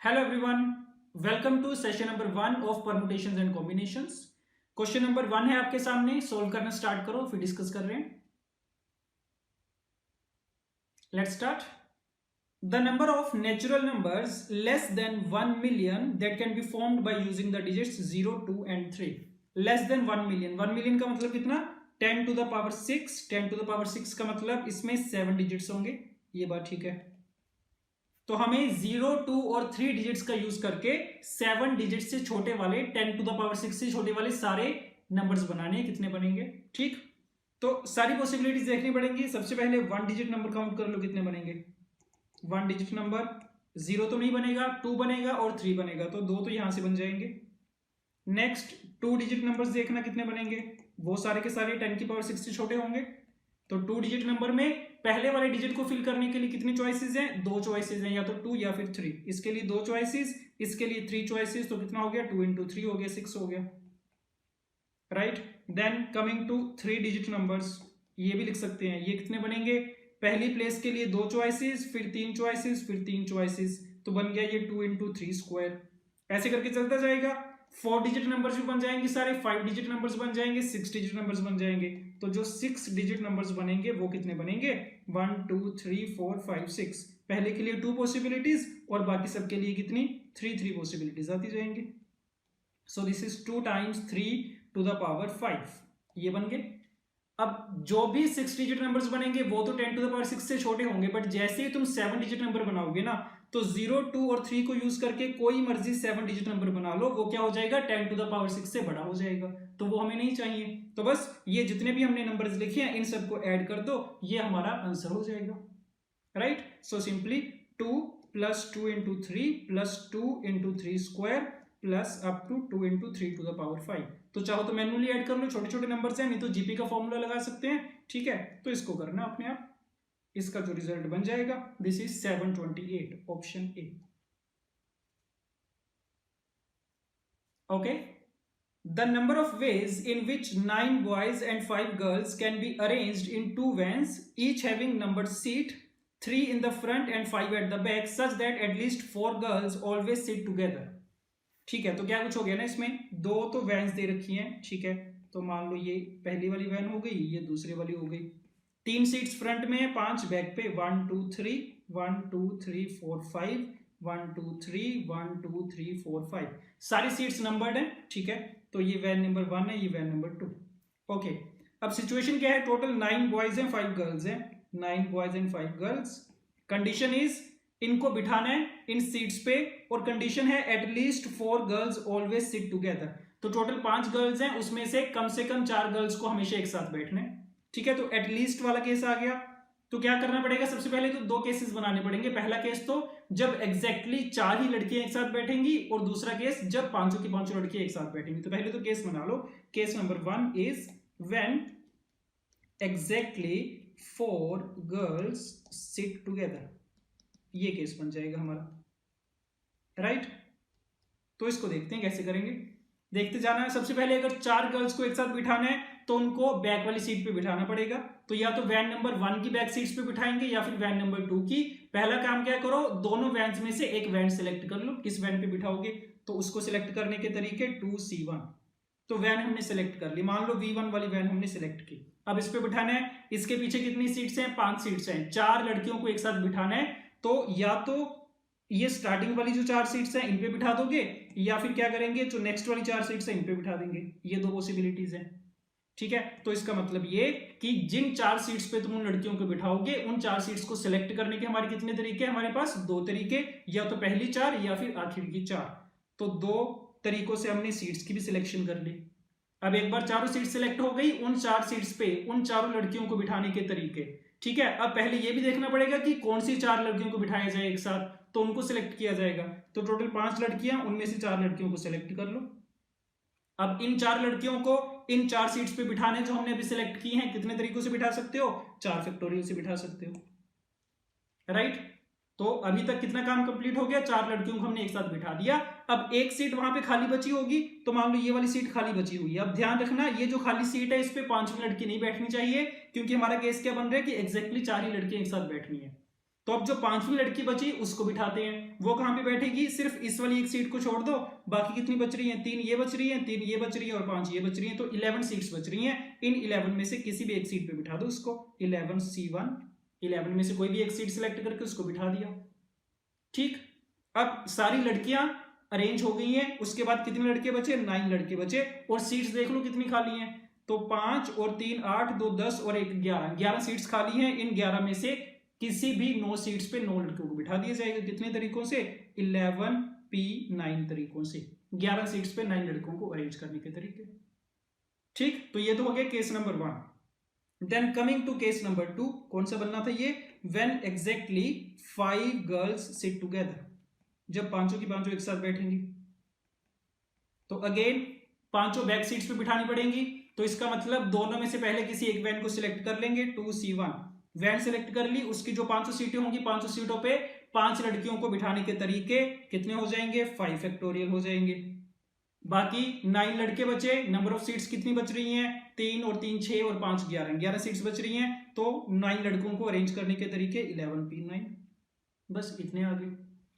Hello everyone, welcome to session number 1 of permutations and combinations. Question number 1 है आपके सामने, solve करना start करो, फिर डिस्कस कर रहे हैं। Let's start. The number of natural numbers less than 1 million that can be formed by using the digits 0, 2 and 3। Less than 1 million, 1 million का मतलब कितना? 10 to the power 6। 10 to the power 6 का मतलब इसमें 7 डिजिट्स होंगे, ये बात ठीक है। तो हमें 0, 2 और 3 डिजिट्स का यूज करके 7 डिजिट्स से छोटे वाले 10 टू द पावर 6 से छोटे वाले सारे नंबर्स बनाने हैं। कितने बनेंगे? ठीक, तो सारी पॉसिबिलिटीज देखनी पड़ेंगी। सबसे पहले 1 डिजिट नंबर काउंट कर लो, कितने बनेंगे? 1 डिजिट नंबर 0 तो नहीं बनेगा, 2 बनेगा और 3 बनेगा, तो 2 तो यहां से बन जाएंगे। नेक्स्ट 2 डिजिट नंबर्स देखना कितने बनेंगे, वो सारे के सारे 10 की पावर 6 से छोटे होंगे। तो 2 डिजिट नंबर में पहले वाले डिजिट को फिल करने के लिए कितनी चॉइसेस हैं? 2 चॉइसेस हैं, या तो 2 या फिर 3। इसके लिए 2 चॉइसेस, इसके लिए 3 चॉइसेस, तो कितना हो गया? 2 इंटू 3 हो गया, 6 हो गया, right. Then coming to 3 digit numbers, ये भी लिख सकते हैं। ये कितने बनेंगे? पहली प्लेस के लिए 2 चॉइसेस, फिर 3 चॉइसेस, फिर 3 चॉइसेस, तो बन गया ये 2 इंटू 3 स्क्वायर। ऐसे करके चलता जाएगा। 4 डिजिट नंबर्स भी बन जाएंगे सारे, 5 डिजिट नंबर्स बन जाएंगे, 6 डिजिट नंबर्स बन जाएंगे। तो जो 6 डिजिट नंबर्स बनेंगे वो कितने बनेंगे? 1, 2, 3, 4, 5, 6। पहले के लिए 2 पॉसिबिलिटीज और बाकी सबके लिए कितनी? 3 पॉसिबिलिटीज आती जाएंगी। So this is 2 times 3 to the power 5, ये बन गए। अब जो भी 6 डिजिट नंबर्स बनेंगे वो तो 10 टू द पावर 6 से छोटे होंगे, बट जैसे ही तुम 7 डिजिट नंबर बनाओगे ना, तो 0, 2 और 3 को यूज करके कोई मर्जी 7 डिजिट नंबर बना लो, वो क्या हो जाएगा? 10 टू द पावर 6 से बड़ा हो जाएगा, तो वो हमें नहीं चाहिए। तो बस ये जितने भी हमने नंबर्स लिखे हैं इन सबको ऐड कर दो, ये हमारा आंसर हो जाएगा, right. So simply 2 plus 2 into 3 plus 2 into 3 square plus up to 2 into 3 to the power 5। तो चाहो तो मैनुअली ऐड कर लो, छोटे छोटे नंबर्स हैं, नहीं तो जीपी का फॉर्मूला लगा सकते हैं, ठीक है। तो इसको करना अपने आप, इसका जो रिजल्ट बन जाएगा this is 728, option A. Okay, the number of ways in which 9 boys and 5 girls can be arranged in 2 vans each having numbered seat 3 in the front and 5 at the back such that at least 4 girls always sit together। ठीक है, तो क्या कुछ हो गया ना, इसमें 2 तो वैन्स दे रखी हैं, ठीक है। तो मान लो ये पहली वाली वैन हो गई, ये दूसरी वाली हो गई। 3 सीट्स फ्रंट में है, 5 बैक पे। 1 2 3 1 2 3 4 5 1 2 3 1 2 3 4 5 सारी सीट्स नंबर्ड हैं, ठीक है। तो ये वैन नंबर 1 है, ये वैन नंबर 2। ओके, अब सिचुएशन क्या है? टोटल 9 बॉयज हैं, 5 गर्ल्स हैं। 9 boys and 5 girls. Condition is इनको बिठाना है इन सीट्स पे, और कंडीशन है at least 4 girls always sit together. तो टोटल 5 गर्ल्स हैं, उसमें से कम 4 गर्ल्स को हमेशा एक साथ बैठना है, ठीक है। तो एटलीस्ट वाला केस आ गया। तो क्या करना पड़ेगा? सबसे पहले तो 2 केसेस बनाने पड़ेंगे। पहला केस तो जब एग्जैक्टली 4 ही लड़कियां एक साथ बैठेंगी, और दूसरा केस जब 5 की 5 लड़कियां एक साथ बैठेंगी। तो पहले तो केस बना लो। Case number 1 is when exactly 4 girls sit together, ये केस बन जाएगा हमारा, राइट। तो इसको देखते हैं कैसे करेंगे, देखते जाना है। सबसे पहले अगर 4 गर्ल्स को एक साथ बिठाना है तो उनको बैक वाली सीट पे बिठाना पड़ेगा। तो या तो वैन नंबर 1 की बैक सीट्स पे बिठाएंगे या फिर वैन नंबर 2 की। पहला काम क्या करो, दोनों वैन्स में से एक वैन सिलेक्ट कर लो, किस वैन पे बिठाओगे। तो उसको सिलेक्ट करने के तरीके 2C1। तो वैन हमने सिलेक्ट कर ली, मान लो V1 वाली वैन हमने सिलेक्ट की। अब इस पे बिठाना है, इसके पीछे कितनी सीट्स हैं? 5 सीट्स हैं। 4 लड़कियों को एक साथ बिठाना है, तो या तो ये स्टार्टिंग वाली जो 4 सीट्स हैं इन पे बिठा दोगे, या फिर क्या करेंगे, जो नेक्स्ट वाली 4 सीट्स हैं इन पे बिठा देंगे। ये 2 पॉसिबिलिटीज हैं, ठीक है। तो इसका मतलब ये कि जिन 4 सीट्स पे तुम उन लड़कियों को बिठाओगे, उन 4 सीट्स को सिलेक्ट करने के हमारे कितने तरीके? हमारे पास 2 तरीके, या तो पहली 4 या फिर आखिर की 4। तो 2 तरीकों से हमने सीट्स की भी सिलेक्शन कर ली। अब एक बार चारों सीट सिलेक्ट हो गई, उन 4 सीट्स पे उन चारों लड़कियों को बिठाने के तरीके, ठीक है। अब पहले ये भी देखना पड़ेगा कि कौन सी 4 लड़कियों को बिठाया जाए एक साथ, तो उनको सिलेक्ट किया जाएगा। तो टोटल 5 लड़कियां, उनमें से 4 लड़कियों को सिलेक्ट कर लो। अब इन 4 लड़कियों को इन 4 सीट्स पे बिठाने जो हमने अभी सिलेक्ट की हैं, कितने तरीकों से बिठा सकते हो? 4 फैक्टोरियल से बिठा सकते हो, राइट। तो अभी तक कितना काम कंप्लीट हो गया? 4 लड़कियों को हमने एक साथ बिठा दिया। अब एक सीट वहां पे खाली बची होगी, तो मान लो ये वाली सीट खाली बची हुई है। अब ध्यान रखना, ये जो खाली सीट है इस पे 5वीं लड़की नहीं बैठनी चाहिए, क्योंकि हमारा केस क्या बन रहा है कि एग्जैक्टली 4 ही लड़कियां एक साथ बैठनी है। तो अब जो पांचवी लड़की बची उसको बिठाते हैं, वो कहाँ पे बैठेगी, सिर्फ इस वाली एक सीट को छोड़ दो, बाकी कितनी बच रही हैं, 3 ये बच रही हैं, 3 ये बच रही है और 5 ये बच रही हैं, तो 11 सीट्स बच रही हैं। इन 11 में से किसी भी एक सीट पे बिठा दो उसको, 11C1, 11 में से कोई भी एक सीट सिलेक्ट करके उसको बिठा दिया। ठीक, अब सारी लड़कियां अरेंज हो गई हैं, उसके बाद कितने लड़के बचे, 9 लड़के बचे, और सीट्स देख लो कितनी खाली हैं, तो 5 और 3 8, 2 10 और 1 11, 11 सीट्स खाली हैं। इन 11 में से किसी भी 9 सीट्स पे 9 लड़कों को बिठा दिया जाएगा। कितने तरीकों से, 11P9 तरीकों से, 11 सीट्स पे 9 लड़कों को अरेंज करने के तरीके। ठीक, तो ये तो हो गया case number 1। Then coming to case number 2, कौन सा बनना था ये, when exactly 5 girls sit together, जब पांचों की पांचों एक साथ बैठेंगी। तो अगेन पांचों बैक सीट्स पे बिठानी पड़ेंगी, तो इसका मतलब दोनों में से पहले किसी एक वैन को सिलेक्ट कर लेंगे, 2C1 वैन सिलेक्ट कर ली, उसकी जो पांचों सीटें होंगी, पांचों सीटों पे 5 लड़कियों को बिठाने के तरीके कितने हो जाएंगे, 5 फैक्टोरियल हो जाएंगे। बाकी 9 लड़के बचे, नंबर ऑफ सीट्स कितनी बच रही हैं, 3 और 3 6 और 5 11, 11 सीट्स बच रही हैं, तो 9 लड़कों को अरेंज करने के तरीके 11P9। बस इतने आ गए।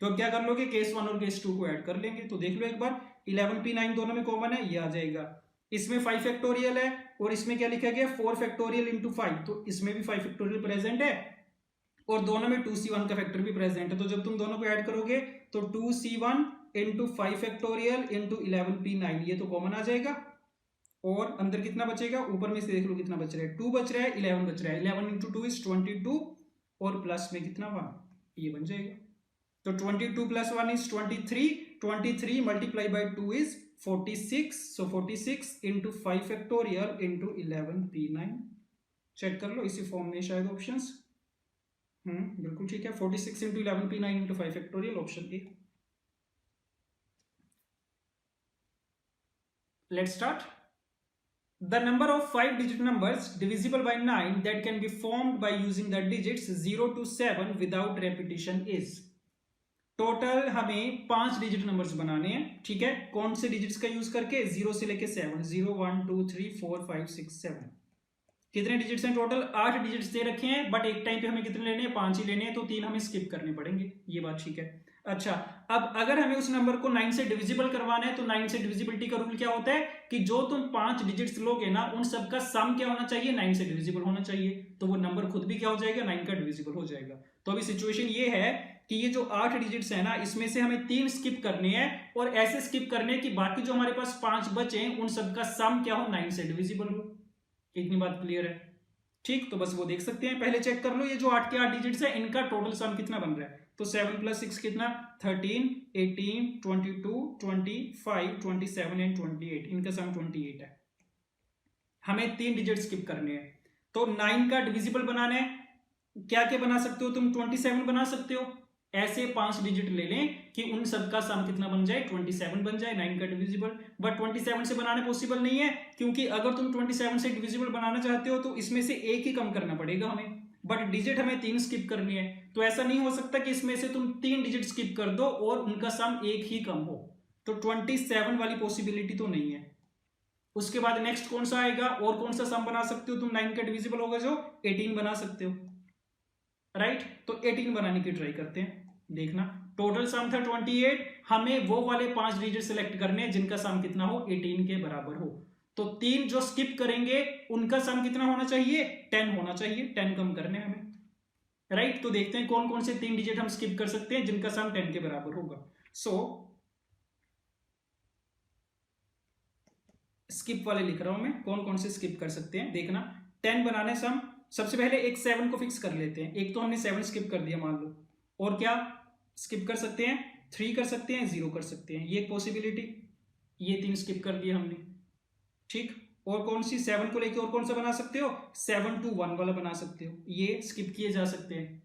तो अब क्या कर लोगे, केस 1 और केस 2 को ऐड कर लेंगे। तो देख लो एक बार, 11P9 दोनों में कॉमन है, ये आ जाएगा। इसमें 5 फैक्टोरियल है, और इसमें क्या लिखा गया, 4 फैक्टोरियल इंटू 5, तो इसमें भी 5 फैक्टोरियल प्रेजेंट है, और दोनों में 2C1 का फैक्टर भी प्रेजेंट है। तो जब तुम दोनों को ऐड करोगे तो 2C1 into 5 factorial into 11P9, ये तो कॉमन आ जाएगा। और अंदर कितना बचेगा, ऊपर में से देख लो कितना बच रहा है, 2 बच रहा है, 11 बच रहा है, 11 इंटू 2 इज 22, और प्लस में कितना 1, ये बन जाएगा। तो 22 plus 1 is 23, 23 multiply by 2 is 46, so 46 into 5 factorial into 11P9। Check कर लो इसी फॉर्म में शायद ऑप्शंस, बिल्कुल ठीक है, 46 into 11P9 into 5 factorial, option A. Let's start. The number of 5-digit numbers divisible by 9 that can be formed by using the digits 0 to 7 without repetition is। Total हमें 5 digit numbers बनाने हैं, ठीक है, कौन से डिजिट्स का use करके, 0 से लेके 7, 0 1 2 3 4 5 6 7, कितने डिजिट्स हैं टोटल, 8 डिजिट्स दे रखे हैं, बट एक टाइम पे हमें कितने लेने हैं, 5 ही लेने हैं, तो 3 हमें स्किप करने पड़ेंगे, ये बात ठीक है। अच्छा, अब अगर हमें उस नंबर को 9 से डिविजिबल करवाना है, तो 9 से डिविजिबिलिटी का रूल क्या होता है कि जो तुम 5 डिजिट्स लोगे ना, उन सबका सम क्या होना चाहिए, 9 से डिविजिबल होना चाहिए, तो वो नंबर खुद भी क्या हो जाएगा, 9 का डिविजिबल हो जाएगा। तो अभी सिचुएशन ये है कि ये जो 8 डिजिट्स है ना, इसमें से हमें 3 स्किप करने हैं, और ऐसे स्किप करने हैं कि बाकी जो हमारे पास 5 बचे हैं उन सबका सम क्या हो, 9 से डिविजिबल हो। इतनी बात क्लियर है, ठीक, तो बस वो देख सकते हैं। पहले चेक कर लो, ये जो 8 के 8 डिजिट्स है, इनका टोटल सम कितना बन रहा है, तो 7 + 6 कितना, 13 18 22 25 27 एंड 28, इनका सम 28 है। हमें 3 डिजिट स्किप करने हैं, तो 9 का डिविजिबल बनाना है, क्या क्या बना सकते हो तुम, 27 बना सकते हो, ऐसे 5 डिजिट ले लें कि उन सबका सम कितना बन जाए, 27 बन जाए, 9 का डिविजिबल। बट 27 से बनाना पॉसिबल नहीं है, क्योंकि अगर तुम 27 से डिविजिबल बनाना चाहते हो तो इसमें से एक ही कम करना पड़ेगा हमें, बट डिजिट हमें 3 स्किप करनी है, तो ऐसा नहीं हो सकता कि इसमें से तुम 3 डिजिट स्किप कर दो और उनका सम एक ही कम हो, तो 27 वाली पॉसिबिलिटी तो नहीं है। उसके बाद नेक्स्ट कौन सा आएगा, और कौन सा सम बना सकते हो तुम, 9 का डिविजिबल होगा जो 18 बना सकते हो, राइट, तो 18 बनाने की ट्राई करते हैं। देखना, टोटल सम था 28, हमें वो वाले 5 डिजिट सिलेक्ट करने हैं जिनका सम कितना हो, 18 के बराबर हो। तो 3 जो स्किप करेंगे उनका सम कितना होना चाहिए, 10 होना चाहिए, 10 कम करने हमें, राइट। तो देखते हैं कौन कौन से 3 डिजिट हम स्किप कर सकते हैं जिनका सम 10 के बराबर होगा। सो स्किप वाले लिख रहा हूं मैं, कौन कौन से स्किप कर सकते हैं, देखना। 10 बनाने सम, सबसे पहले एक 7 को फिक्स कर लेते हैं, एक तो हमने 7 स्किप कर दिया मान लो, और क्या स्किप कर सकते हैं, 3 कर सकते हैं, 0 कर सकते हैं, ये एक पॉसिबिलिटी, ये 3 स्किप कर दिया हमने, ठीक। और कौन सी, 7 को लेके और कौन सा बना सकते हो, 7 to 1 वाला बना सकते हो, ये स्किप किए जा सकते हैं,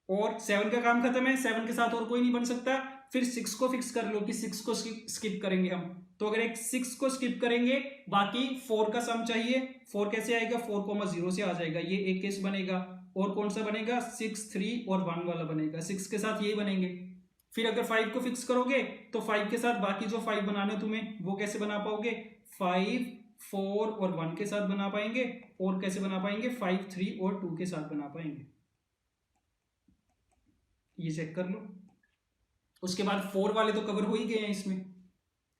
और 7 का काम खत्म है, 7 के साथ और कोई नहीं बन सकता। फिर 6 को फिक्स कर लो कि 6 को स्किप करेंगे हम, तो अगर एक 6 को स्किप करेंगे, बाकी 4 का सम चाहिए, 4 कैसे आएगा, 4, 0 से आ जाएगा, ये एक केस बनेगा। और कौन सा बनेगा, 6 3 और 1 वाला बनेगा, 6 के साथ यही बनेंगे। फिर अगर 5 को फिक्स करोगे तो 5 के साथ बाकी जो 5 बनाने तुम्हें वो कैसे बना पाओगे, 5 4 और 1 के साथ बना पाएंगे, और कैसे बना पाएंगे, 5 3 और 2 के साथ बना पाएंगे, ये चेक कर लो। उसके बाद 4 वाले तो कवर हो ही गए हैं इसमें,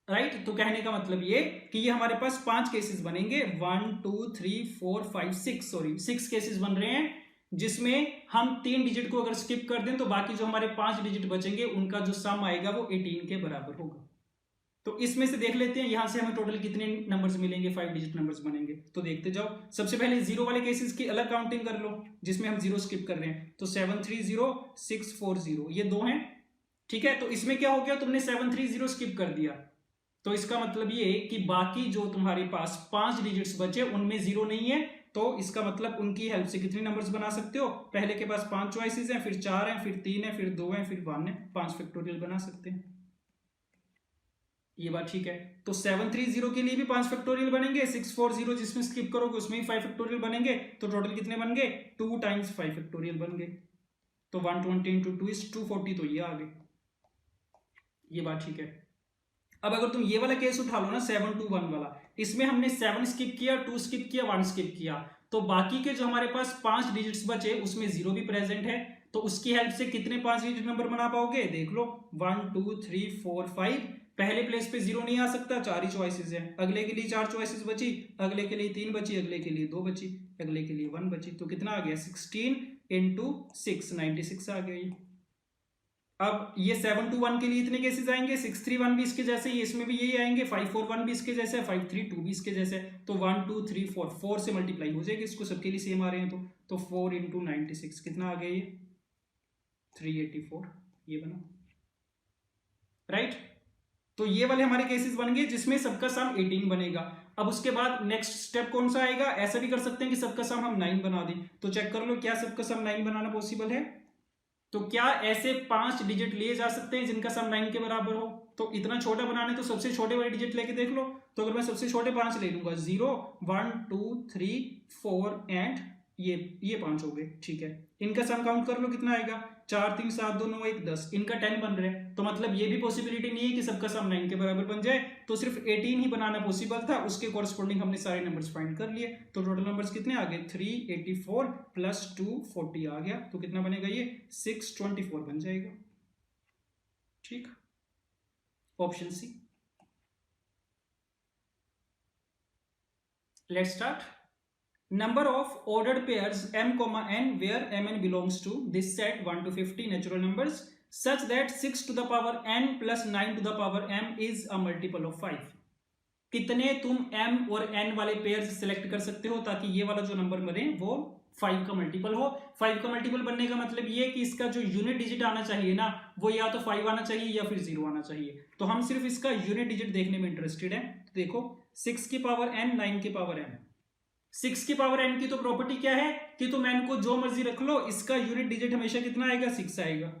राइट। तो कहने का मतलब ये कि ये हमारे पास 5 केसेस बनेंगे, 1 2 3 4 5 6, सॉरी 6 केसेस बन रहे हैं, जिसमें हम 3 डिजिट को अगर स्किप कर दें तो बाकी जो हमारे 5 डिजिट बचेंगे उनका जो सम आएगा वो 18 के बराबर होगा। तो इसमें से देख लेते हैं यहां से हमें टोटल कितने नंबर्स मिलेंगे, 5 डिजिट नंबर्स बनेंगे। तो देखते जाओ। सबसे पहले जीरो वाले केसेस की अलग काउंटिंग कर लो, जिसमें हम जीरो स्किप कर रहे हैं। तो 730 640 ये 2 हैं, ठीक है। तो इसमें क्या हो गया, तुमने 730 स्किप कर दिया, तो इसका मतलब ये कि बाकी जो तुम्हारे पास 5 डिजिट्स बचे उनमें जीरो नहीं है। तो इसका मतलब उनकी हेल्प से कितने नंबर्स बना सकते हो, पहले के पास 5 चॉइसेस हैं, फिर 4 हैं, फिर 3 है, फिर 2 है, फिर 1 है, 5 फैक्टोरियल बना सकते हैं। ये बात ठीक है। तो 730 के लिए भी 5 फैक्टोरियल बनेंगे, 640 जिसमें स्किप करोगे उसमें भी 5 फैक्टोरियल बनेंगे। तो टोटल कितने बन गए, 2 टाइम्स 5 फैक्टोरियल बन गए। तो 120 इंटू 2 इज 240, तो ये आ गए। ये बात ठीक है। अब अगर तुम ये वाला केस उठा लो ना, 7 to 1 वाला, इसमें हमने 7 स्किप किया, 2 स्किप किया, 1 स्किप किया, तो बाकी के जो हमारे पास 5 डिजिट्स बचे उसमें जीरो भी प्रेजेंट है। तो उसकी हेल्प से कितने 5 डिजिट नंबर बना पाओगे, देख लो 1 2 3 4 5। पहले प्लेस पे जीरो नहीं आ सकता, 4 ही चॉइसेस हैं। अगले के लिए 4 चॉइसेस बची, अगले के लिए 3 बची, अगले के लिए 2 बची, अगले के लिए 1 बची। तो कितना आ गया, 16 इंटू 6, 96 आ गया ये। अब ये 7 to 1 के लिए इतने केसेस आएंगे, 631 भी इसके जैसे ही, इसमें भी यही आएंगे, 541 भी इसके जैसे, 532 भी इसके जैसे। तो 1 2 3 4 4 से मल्टीप्लाई हो जाएगी, इसको सबके लिए सेम आ रहे हैं। तो 4 इंटू 96 कितना आ गया ये, 384 ये बना, राइट। तो ये वाले हमारे केसेस बन गए जिसमें सबका सम 18 बनेगा। अब उसके बाद नेक्स्ट स्टेप कौन सा आएगा, ऐसा भी कर सकते हैं कि सबका सम हम 9 बना दें। तो चेक कर लो क्या सबका सम 9 बनाना पॉसिबल है। तो क्या ऐसे 5 डिजिट लिए जा सकते हैं जिनका सम 9 के बराबर हो। तो इतना छोटा बनाने तो सबसे छोटे वाले डिजिट लेके देख लो। तो अगर मैं सबसे छोटे 5 ले लूंगा, 0 1 2 3 4 एंड ये 5 हो गए, ठीक है। इनका सम काउंट कर लो कितना आएगा, 4 3 7 2 9 1 10, इनका 10 बन रहे हैं। तो मतलब ये भी पॉसिबिलिटी नहीं है कि सबका सम 9 के बराबर बन जाए। तो सिर्फ 18 ही बनाना पॉसिबल था, उसके कॉरस्पॉन्डिंग हमने सारे नंबर्स फाइंड कर लिए। तो टोटल नंबर्स कितने आ गए, 384 प्लस 240 आ गया। तो कितना बनेगा ये, 624 बन जाएगा, ठीक। Option C. Let's start. Number of ordered pairs m, n where mn belongs to this set 1 to 50 natural numbers such that 6 to the power n plus 9 to the power m is a multiple of 5। कितने तुम m और n वाले pairs select कर सकते हो ताकि ये वाला जो नंबर बने वो 5 का मल्टीपल हो। 5 का मल्टीपल बनने का मतलब ये कि इसका जो यूनिट डिजिट आना चाहिए ना, वो या तो 5 आना चाहिए या फिर 0 आना चाहिए। तो हम सिर्फ इसका यूनिट डिजिट देखने में इंटरेस्टेड है। तो देखो 6 की पावर n, 9 की पावर m। 6 की पावर n की तो प्रॉपर्टी क्या है कि तुम n को जो मर्जी रख लो, इसका यूनिट डिजिट हमेशा कितना आएगा, 6 आएगा,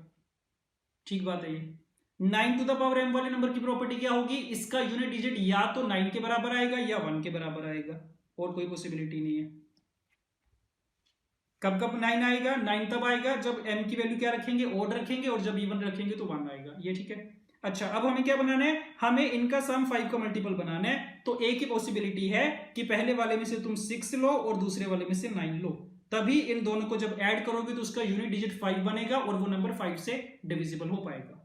ठीक बात है ये। 9 टू द पावर m वाले नंबर की प्रॉपर्टी क्या होगी, इसका यूनिट डिजिट या तो 9 के बराबर आएगा या 1 के बराबर आएगा, और कोई पॉसिबिलिटी नहीं है। कब कब 9 आएगा, 9 तब आएगा जब m की वैल्यू क्या रखेंगे, ओड रखेंगे, और जब इवन रखेंगे तो 1 आएगा, ये ठीक है। अच्छा, अब हमें क्या बनाना है, हमें इनका सम 5 का मल्टीपल बनाना है। तो एक ही पॉसिबिलिटी है कि पहले वाले में से तुम 6 लो और दूसरे वाले में से 9 लो, तभी इन दोनों को जब ऐड करोगे तो उसका यूनिट डिजिट 5 बनेगा और वो नंबर 5 से डिविजिबल हो पाएगा,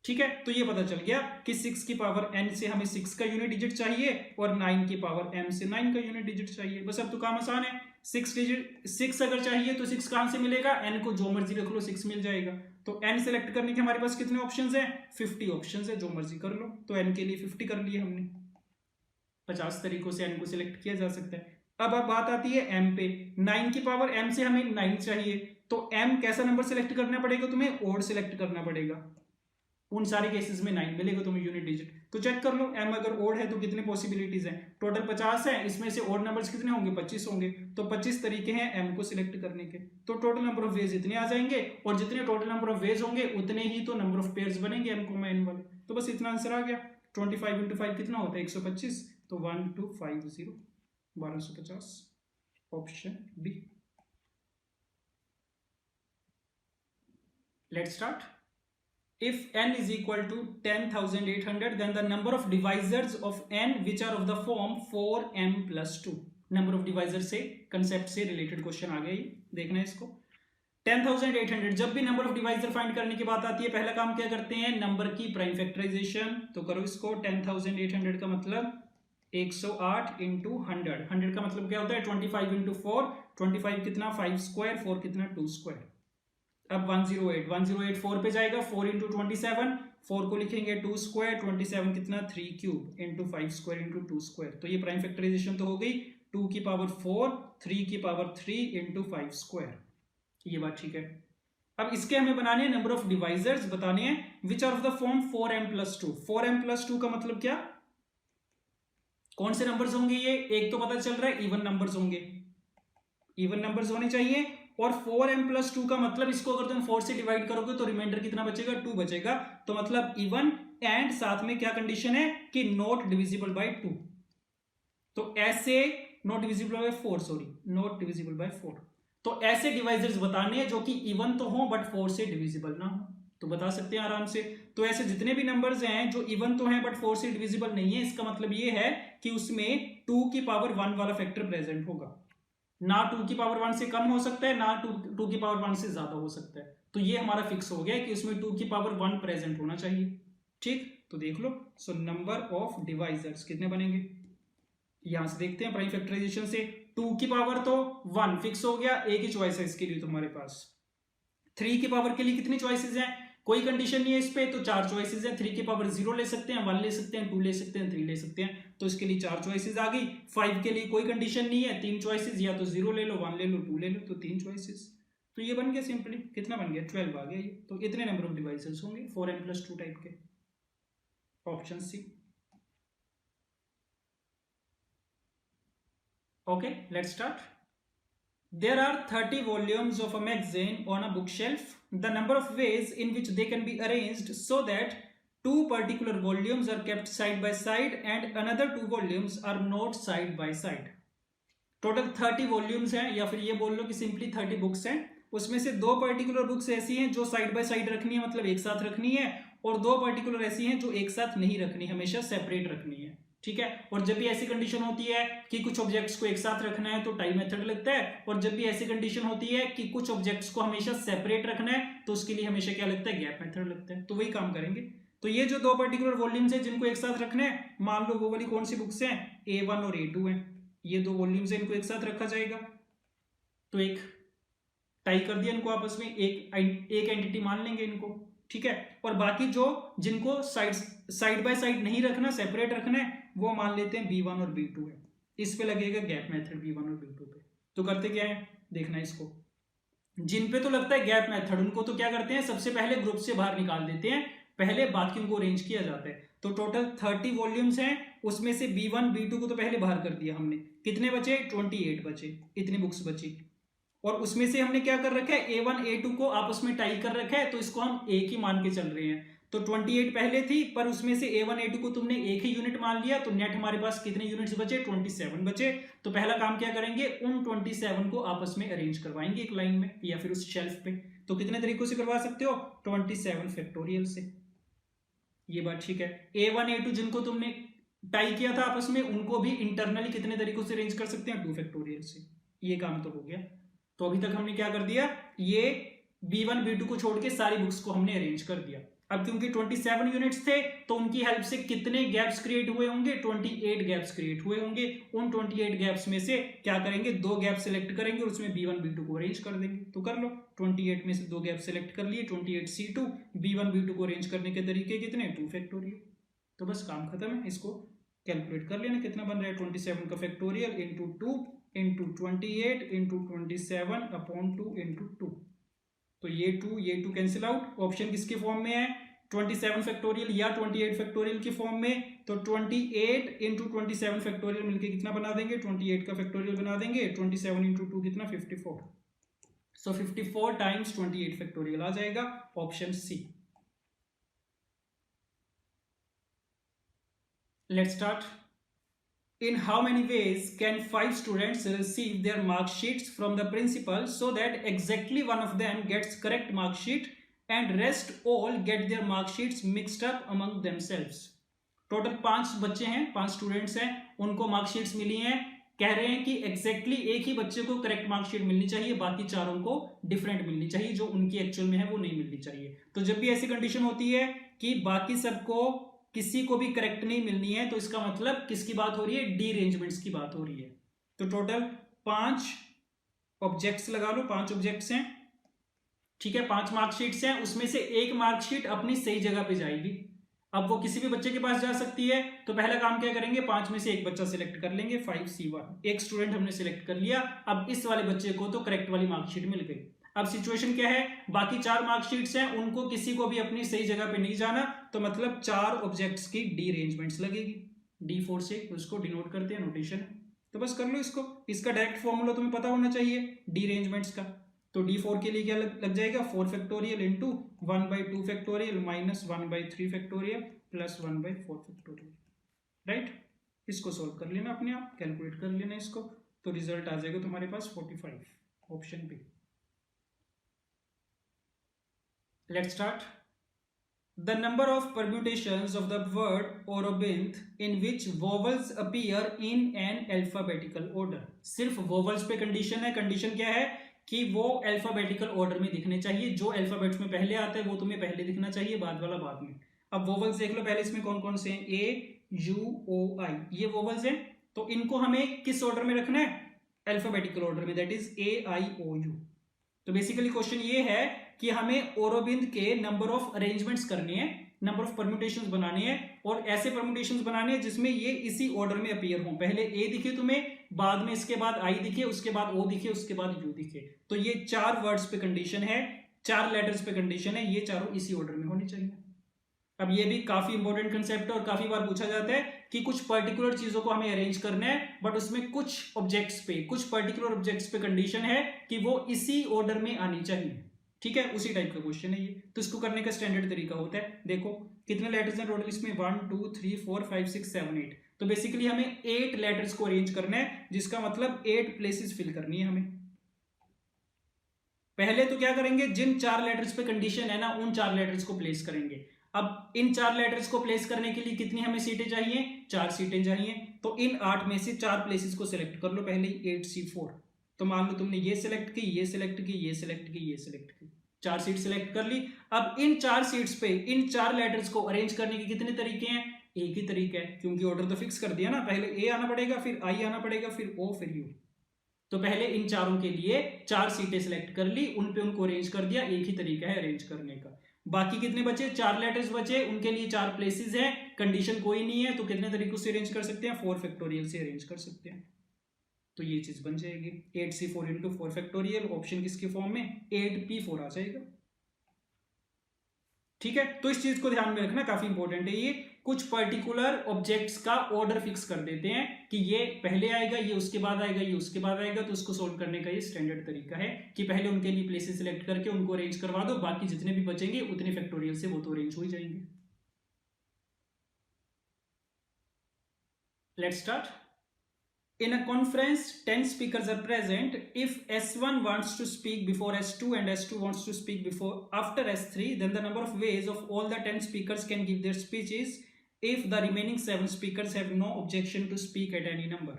ठीक है। तो ये पता चल गया कि 6 की पावर n से हमें 6 का यूनिट डिजिट चाहिए और 9 की पावर m से 9 का यूनिट डिजिट चाहिए। बस अब तो काम आसान है। 6 अगर चाहिए तो 6 कहां से मिलेगा, n को जो मर्जी रख लो 6 मिल जाएगा। तो n सिलेक्ट करने के हमारे पास कितने ऑप्शंस हैं, 50 ऑप्शंस है, जो मर्जी कर लो। तो n के लिए 50 कर लिए हमने, 50 तरीकों से n को सिलेक्ट किया जा सकता है। अब बात आती है m पे। 9 की पावर m से हमें 9 चाहिए, तो m कैसा नंबर सिलेक्ट करना पड़ेगा, तुम्हें ओड सिलेक्ट करना पड़ेगा। उन सारे केसेस में 9 मिलेगा तुम्हें यूनिट डिजिट। तो चेक कर लो m अगर ओड है तो कितने पॉसिबिलिटीज हैं, टोटल 50 है, इसमें से ओड नंबर्स कितने होंगे, 25 होंगे। तो 25 तरीके हैं m को सिलेक्ट करने के। तो टोटल नंबर ऑफ वेज इतने आ जाएंगे, और जितने टोटल नंबर ऑफ वेज होंगे उतने ही तो नंबर ऑफ पेयर्स बनेंगे m, n वाले। तो बस इतना आंसर आ गया। 25 इंटू 5 कितना होता है, 125। तो 1250, 1250, option B. Let's start. If n is equal to 10,800, then the number of divisors of n which are of the form 4m plus 2। Number of divisor से कंसेप्ट से रिलेटेड क्वेश्चन आ गया, देखना है इसको। 10,800। जब भी नंबर ऑफ डिवाइजर फाइंड करने की बात आती है पहला काम क्या करते हैं, नंबर की प्राइम फैक्टराइजेशन। तो करो इसको, 10,800 का मतलब 108 इंटू 100। 100 का मतलब क्या होता है 25 इंटू 4। 25 कितना 5 स्क्वायर, 4 कितना 2 स्क्वायर। अब 108, 108 4 पे जाएगा, 4 इंटू 27, 4 को लिखेंगे 2 स्क्वायर, 27 कितना 3 cube into 5 square into 2 square. तो ये प्राइम फैक्टराइजेशन तो हो गई, 2 की पावर 4, 3 की पावर 3 इंटू 5 स्क्वायर। ये बात ठीक है। अब इसके हमें बनाने हैं नंबर ऑफ डिवाइजर्स, बताने हैं which are of the form 4m+2। 4m+2 का मतलब क्या, कौन से नंबर्स होंगे ये, एक तो पता चल रहा है इवन नंबर्स होंगे, इवन नंबर्स होने चाहिए। और 4m+2 का मतलब इसको अगर तुम 4 से डिवाइड करोगे तो रिमाइंडर कितना बचेगा 2 बचेगा। तो मतलब इवन एंड साथ में क्या कंडीशन है कि नॉट डिविजिबल बाय 2। तो ऐसे not divisible by 4, sorry not divisible by 4। तो ऐसे डिवाइजर्स बताने हैं जो कि इवन तो हो बट 4 से डिविजिबल ना हो, तो बता सकते हैं आराम से। तो ऐसे जितने भी नंबर्स हैं जो इवन तो हैं बट 4 से डिविजिबल नहीं है, इसका मतलब ये है कि उसमें 2 की पावर 1 वाला फैक्टर प्रेजेंट होगा। ना 2 की पावर 1 से कम हो सकता है, ना 2 की पावर 1 से ज्यादा हो सकता है। तो ये हमारा फिक्स हो गया कि उसमें 2 की पावर 1 प्रेजेंट होना चाहिए। ठीक, तो देख लो। सो नंबर ऑफ डिवाइजर्स कितने बनेंगे, यहां से देखते हैं प्राइम फैक्टराइजेशन से। 2 की पावर तो 1 फिक्स हो गया, एक ही चॉइस है इसके लिए तुम्हारे पास। 3 की पावर के लिए कितनी चॉइसेस हैं, कोई कंडीशन नहीं है इस पे, तो 4 चॉइसेस हैं। 3 की पावर 0 ले सकते हैं, 1 ले सकते हैं, 2 ले सकते हैं, 3 ले सकते हैं, तो इसके लिए 4 चॉइसेस आ गई। 5 के लिए कोई कंडीशन नहीं है, 3 चॉइसेस, या तो 0 ले लो, 1 ले लो, 2 ले लो, तो 3 चॉइसेस। तो ये बन गया सिंपली, कितना बन गया 12 आ गया ये। तो इतने नंबर ऑफ डिवाइसेस होंगे 4m+2 टाइप के। Option C. Okay, let's start. There are 30 volumes of a magazine on a bookshelf. The number of ways in which they can be arranged so that 2 particular volumes are kept side by side and another 2 volumes are not side by side. Total 30 volumes हैं, या फिर ये बोल लो कि simply 30 books हैं। उसमें से 2 particular books ऐसी हैं जो साइड बाय साइड रखनी है, मतलब एक साथ रखनी है, और 2 पर्टिकुलर ऐसी हैं जो एक साथ नहीं रखनी, हमेशा सेपरेट रखनी है। ठीक है। और जब भी ऐसी कंडीशन होती है कि कुछ ऑब्जेक्ट्स को एक साथ रखना है तो टाइम मेथड लगता है, और जब भी ऐसी कंडीशन होती है कि कुछ ऑब्जेक्ट्स को हमेशा सेपरेट रखना है तो उसके लिए हमेशा क्या लगता है, गैप मेथड लगता है। तो वही काम करेंगे। तो ये जो 2 पर्टिकुलर वॉल्यूम्स हैं जिनको एक साथ रखना है, मान लो वो वाली कौन सी बुक्स हैं, A1 और A2 हैं। ये 2 वॉल्यूम्स हैं, इनको एक साथ रखा जाएगा। तो एक टाई कर दिया इनको आपस में, एक एंटिटी मान लेंगे इनको। ठीक है। और बाकी जो जिनको साइड बाय साइड नहीं रखना, सेपरेट रखना है, वो मान लेते हैं B1 और B2 है। इस पे लगेगा गैप मेथड B1 और B2 पे। तो करते क्या है, देखना इसको। जिन पे तो लगता है गैप मेथड उनको तो क्या करते हैं, सबसे पहले ग्रुप से बाहर निकाल देते हैं, पहले बाकियों को अरेंज किया जाता है। तो टोटल 30 वॉल्यूम्स हैं, उसमें से B1 B2 को तो पहले बाहर कर दिया हमने। कितने बचे, 28 बचे, इतनी बुक्स बची। और उसमें से हमने क्या कर रखा है, A1 A2 को आपस में टाई कर रखा है, तो इसको हम एक ही मान के चल रहे हैं। तो 28 पहले थी, पर उसमें से A1 A2 को तुमने एक ही यूनिट मान लिया, तो नेट हमारे पास कितने यूनिट्स बचे, 27 बचे। तो पहला काम क्या करेंगे, उन 27 को आपस में अरेंज करवाएंगे एक लाइन में या फिर उस शेल्फ पे। तो कितने तरीकों से करवा सकते हो, 27 फैक्टोरियल से। ये बात ठीक है। A1 A2 जिनको तुमने टाई किया था आपस में, उनको भी इंटरनली कितने तरीकों से अरेंज कर सकते हैं, 2 फैक्टोरियल से। ये काम तो हो गया। तो अभी तक हमने क्या कर दिया, ये B1 B2 को छोड़ के सारी बुक्स को हमने अरेंज कर दिया। अब क्योंकि 27 यूनिट्स थे तो उनकी हेल्प से कितने गैप्स क्रिएट हुए होंगे, 28 गैप्स क्रिएट हुए होंगे। उन 28 गैप्स में से क्या करेंगे, 2 गैप सेलेक्ट करेंगे और उसमें B1 B2 को अरेंज कर देंगे। तो कर लो, 28 में से 2 गैप सेलेक्ट कर लिए, 28C2। B1 B2 को अरेंज करने के तरीके कितने, 2 फैक्टोरियल। तो बस काम खत्म है। इसको कैलकुलेट कर लेना कितना बन रहा है, 27 का factorial into 2 into 28 into 27 upon 2 into 2। तो ये 2 कैंसिल आउट। ऑप्शन किसके फॉर्म में है, 27 फैक्टोरियल या 28 फैक्टोरियल के फॉर्म में। तो 28 इंटू 27 फैक्टोरियल मिलकर कितना बना देंगे, 28 का फैक्टोरियल बना देंगे। 27 इंटू 2 कितना, 54। सो 54 टाइम्स 28 फैक्टोरियल आ जाएगा, option C. Let's start. In how many ways can 5 students receive their mark sheets from the principal so that exactly one of them gets correct mark sheet and rest all get their mark sheets mixed up among themselves? Total 5 बच्चे हैं, 5 students हैं, उनको mark sheets मिली हैं कह रहे हैं कि exactly एक ही बच्चे को करेक्ट मार्कशीट मिलनी चाहिए, बाकी चारों को डिफरेंट मिलनी चाहिए, जो उनकी एक्चुअल में है वो नहीं मिलनी चाहिए। तो जब भी ऐसी कंडीशन होती है कि बाकी सबको किसी को भी करेक्ट नहीं मिलनी है, तो इसका मतलब किसकी बात हो रही है, डीअरेंजमेंट्स की बात हो रही है। तो टोटल 5 ऑब्जेक्ट्स लगा लो, 5 ऑब्जेक्ट्स हैं, ठीक है, 5 मार्कशीट्स हैं, उसमें से एक मार्कशीट अपनी सही जगह पे जाएगी। अब वो किसी भी बच्चे के पास जा सकती है, तो पहला काम क्या करेंगे, 5 में से एक बच्चा सिलेक्ट कर लेंगे, 5C1 एक स्टूडेंट हमने सिलेक्ट कर लिया। अब इस वाले बच्चे को तो करेक्ट वाली मार्कशीट मिल गई। अब सिचुएशन क्या है, बाकी 4 मार्कशीट्स हैं, उनको किसी को भी अपनी सही जगह पे नहीं जाना, तो मतलब 4 ऑब्जेक्ट्स की डीअरेंजमेंट्स लगेगी, D4 से उसको डिनोट करते हैं, नोटेशन। तो बस कर लो इसको, इसका डायरेक्ट फॉर्मूला तुम्हें पता होना चाहिए डीअरेंजमेंट्स का। तो D4 के लिए क्या लग जाएगा, 4 factorial into 1/2 factorial minus 1/3 factorial plus 1/4 factorial, right. इसको सोल्व कर लेना अपने आप, कैलकुलेट कर लेना इसको, तो रिजल्ट आ जाएगा तुम्हारे पास 45, option B. Let's start. The number of permutations of the word Aurobind in which vowels appear in an alphabetical order। सिर्फ vowels पे कंडीशन है, कंडीशन क्या है कि वो अल्फाबेटिकल ऑर्डर में दिखने चाहिए, जो अल्फाबेट्स में पहले आता है वो तुम्हें पहले दिखना चाहिए, बाद वाला बाद में। अब वोवल्स देख लो पहले, इसमें कौन कौन से हैं, A U O I, ये वोवल्स हैं, तो इनको हमें किस ऑर्डर में रखना है, अल्फाबेटिकल ऑर्डर में, दैट इज AIOU। तो बेसिकली क्वेश्चन ये है कि हमें औरोबिंद के नंबर ऑफ अरेंजमेंट्स करने हैं, नंबर ऑफ परम्यूटेशंस बनाने हैं, और ऐसे परम्यूटेशंस बनाने हैं जिसमें ये इसी ऑर्डर में अपीयर हों, पहले ए दिखे तुम्हें, बाद में इसके बाद आई दिखे, उसके बाद ओ दिखे, उसके बाद यू दिखे। तो ये 4 वर्ड्स पे कंडीशन है, 4 लेटर्स पे कंडीशन है, ये चारों इसी ऑर्डर में होनी चाहिए। अब ये भी काफी इंपॉर्टेंट कंसेप्ट है और काफी बार पूछा जाता है कि कुछ पर्टिकुलर चीजों को हमें अरेंज करना है, बट उसमें कुछ ऑब्जेक्ट्स पे, कुछ पर्टिकुलर ऑब्जेक्ट्स पे कंडीशन है कि वो इसी ऑर्डर में आनी चाहिए, ठीक है, उसी टाइप का क्वेश्चन है ये। तो इसको करने का स्टैंडर्ड तरीका होता है, देखो कितने लेटर्स हैं टोटल इसमें, 1 2 3 4 5 6 7 8, तो बेसिकली हमें 8 लेटर्स को अरेंज करना है, जिसका मतलब 8 प्लेसेस फिल करनी है हमें। पहले तो क्या करेंगे, जिन 4 लेटर्स पे कंडीशन है ना, उन 4 लेटर्स को प्लेस करेंगे। अब इन 4 लेटर्स को प्लेस करने के लिए कितनी हमें सीटें चाहिए, 4 सीटें चाहिए। तो इन 8 में से 4 प्लेसेस को सिलेक्ट कर लो पहले, 8C4। तो मान लो तुमने ये सिलेक्ट की, ये सिलेक्ट की, ये सिलेक्ट की, ये सिलेक्ट की, 4 सीट सिलेक्ट कर ली। अब इन 4 सीट्स पे इन 4 लेटर्स को अरेंज करने के कितने तरीके हैं, एक ही तरीका है, क्योंकि ऑर्डर तो फिक्स कर दिया ना, पहले ए आना पड़ेगा, फिर आई आना पड़ेगा, फिर ओ, फिर यू। तो पहले इन चारों के लिए 4 सीटें सिलेक्ट कर ली, उन पे उनको अरेंज कर दिया, एक ही तरीका है अरेंज करने का। बाकी कितने बचे, 4 लेटर्स बचे, उनके लिए 4 प्लेसेस हैं, कंडीशन कोई नहीं है, तो कितने तरीकों से अरेंज कर सकते हैं, 4 फैक्टोरियल से अरेंज कर सकते हैं। तो ये चीज बन जाएगी 8C4 इंटू 4 फैक्टोरियल, ऑप्शन किसके फॉर्म में, 8P4 आ जाएगा, ठीक है। तो इस चीज को ध्यान में रखना, काफी इंपॉर्टेंट है ये। कुछ पर्टिकुलर ऑब्जेक्ट्स का ऑर्डर फिक्स कर देते हैं कि ये पहले आएगा, ये उसके बाद आएगा, ये उसके बाद आएगा, तो उसको सोल्व करने का ये स्टैंडर्ड तरीका है कि पहले उनके लिए प्लेसेस सिलेक्ट करके उनको अरेंज करवा दो, बाकी जितने भी बचेंगे उतने फैक्टोरियल से वो तो अरेंज हो ही जाएंगे। Let's start. In a conference, 10 speakers are present. If S1 wants to speak before S2 and S2 wants to speak before after S3, then the number of ways of all the 10 speakers can give their speeches if the remaining 7 speakers have no objection to speak at any number.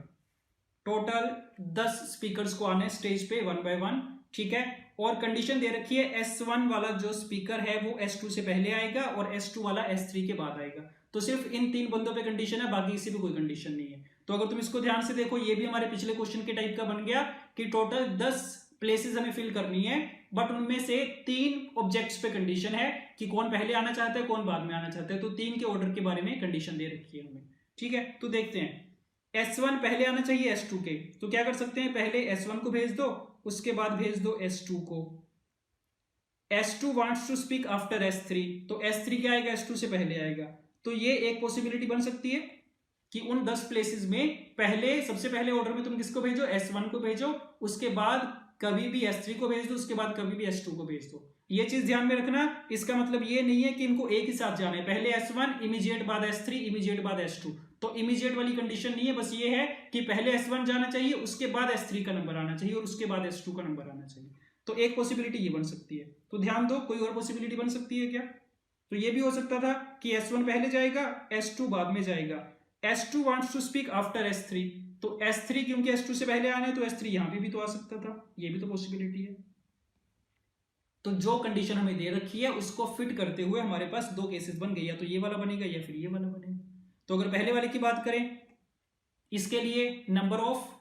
Total 10 speakers को आने stage पे 1 by 1, ठीक है। और condition दे रखी है S1 वाला जो स्पीकर है वो S2 से पहले आएगा और S2 वाला S3 के बाद आएगा। तो सिर्फ इन 3 बंदों पे कंडीशन है, बाकी किसी पे कोई कंडीशन नहीं है। तो अगर तुम इसको ध्यान से देखो, ये भी हमारे पिछले क्वेश्चन के टाइप का बन गया कि टोटल 10 प्लेसेस हमें फिल करनी है, बट उनमें से 3 ऑब्जेक्ट्स पे कंडीशन है कि कौन पहले आना चाहता है, कौन बाद में आना चाहता है। तो 3 के ऑर्डर के बारे में कंडीशन दे रखी है हमें, ठीक है। तो देखते हैं, S1 पहले आना चाहिए S2 के, तो क्या कर सकते हैं, पहले S1 को भेज दो, उसके बाद भेज दो S2 को। S2 wants to speak after S3, तो S3 क्या आएगा, S2 से पहले आएगा। तो ये एक पॉसिबिलिटी बन सकती है कि उन 10 प्लेसेस में पहले, सबसे पहले ऑर्डर में तुम किसको भेजो, S1 को भेजो, उसके बाद कभी भी S3 को भेज दो, उसके बाद कभी भी S2 को भेज दो। ये चीज ध्यान में रखना। इसका मतलब ये नहीं है कि इनको एक ही साथ जाना है, पहले S1 इमीडिएट बाद S3 इमीडिएट बाद S2, तो इमीडिएट वाली कंडीशन नहीं है। बस ये है कि पहले S1 जाना चाहिए, उसके बाद S3 का नंबर आना चाहिए और उसके बाद S2 का नंबर आना चाहिए। तो एक पॉसिबिलिटी ये बन सकती है। तो ध्यान दो, कोई और पॉसिबिलिटी बन सकती है क्या, तो ये भी हो सकता था कि S1 पहले जाएगा, S2 बाद में जाएगा। S2 wants to speak after S3, तो S3 क्योंकि S2 से पहले आना है तो S3 यहां पे भी तो आ सकता था, ये भी तो पॉसिबिलिटी है। तो जो कंडीशन हमें दे रखी है उसको फिट करते हुए हमारे पास दो केसेस बन गए, या तो ये वाला बनेगा या फिर ये वाला बनेगा। तो अगर पहले वाले की बात करें, इसके लिए नंबर ऑफ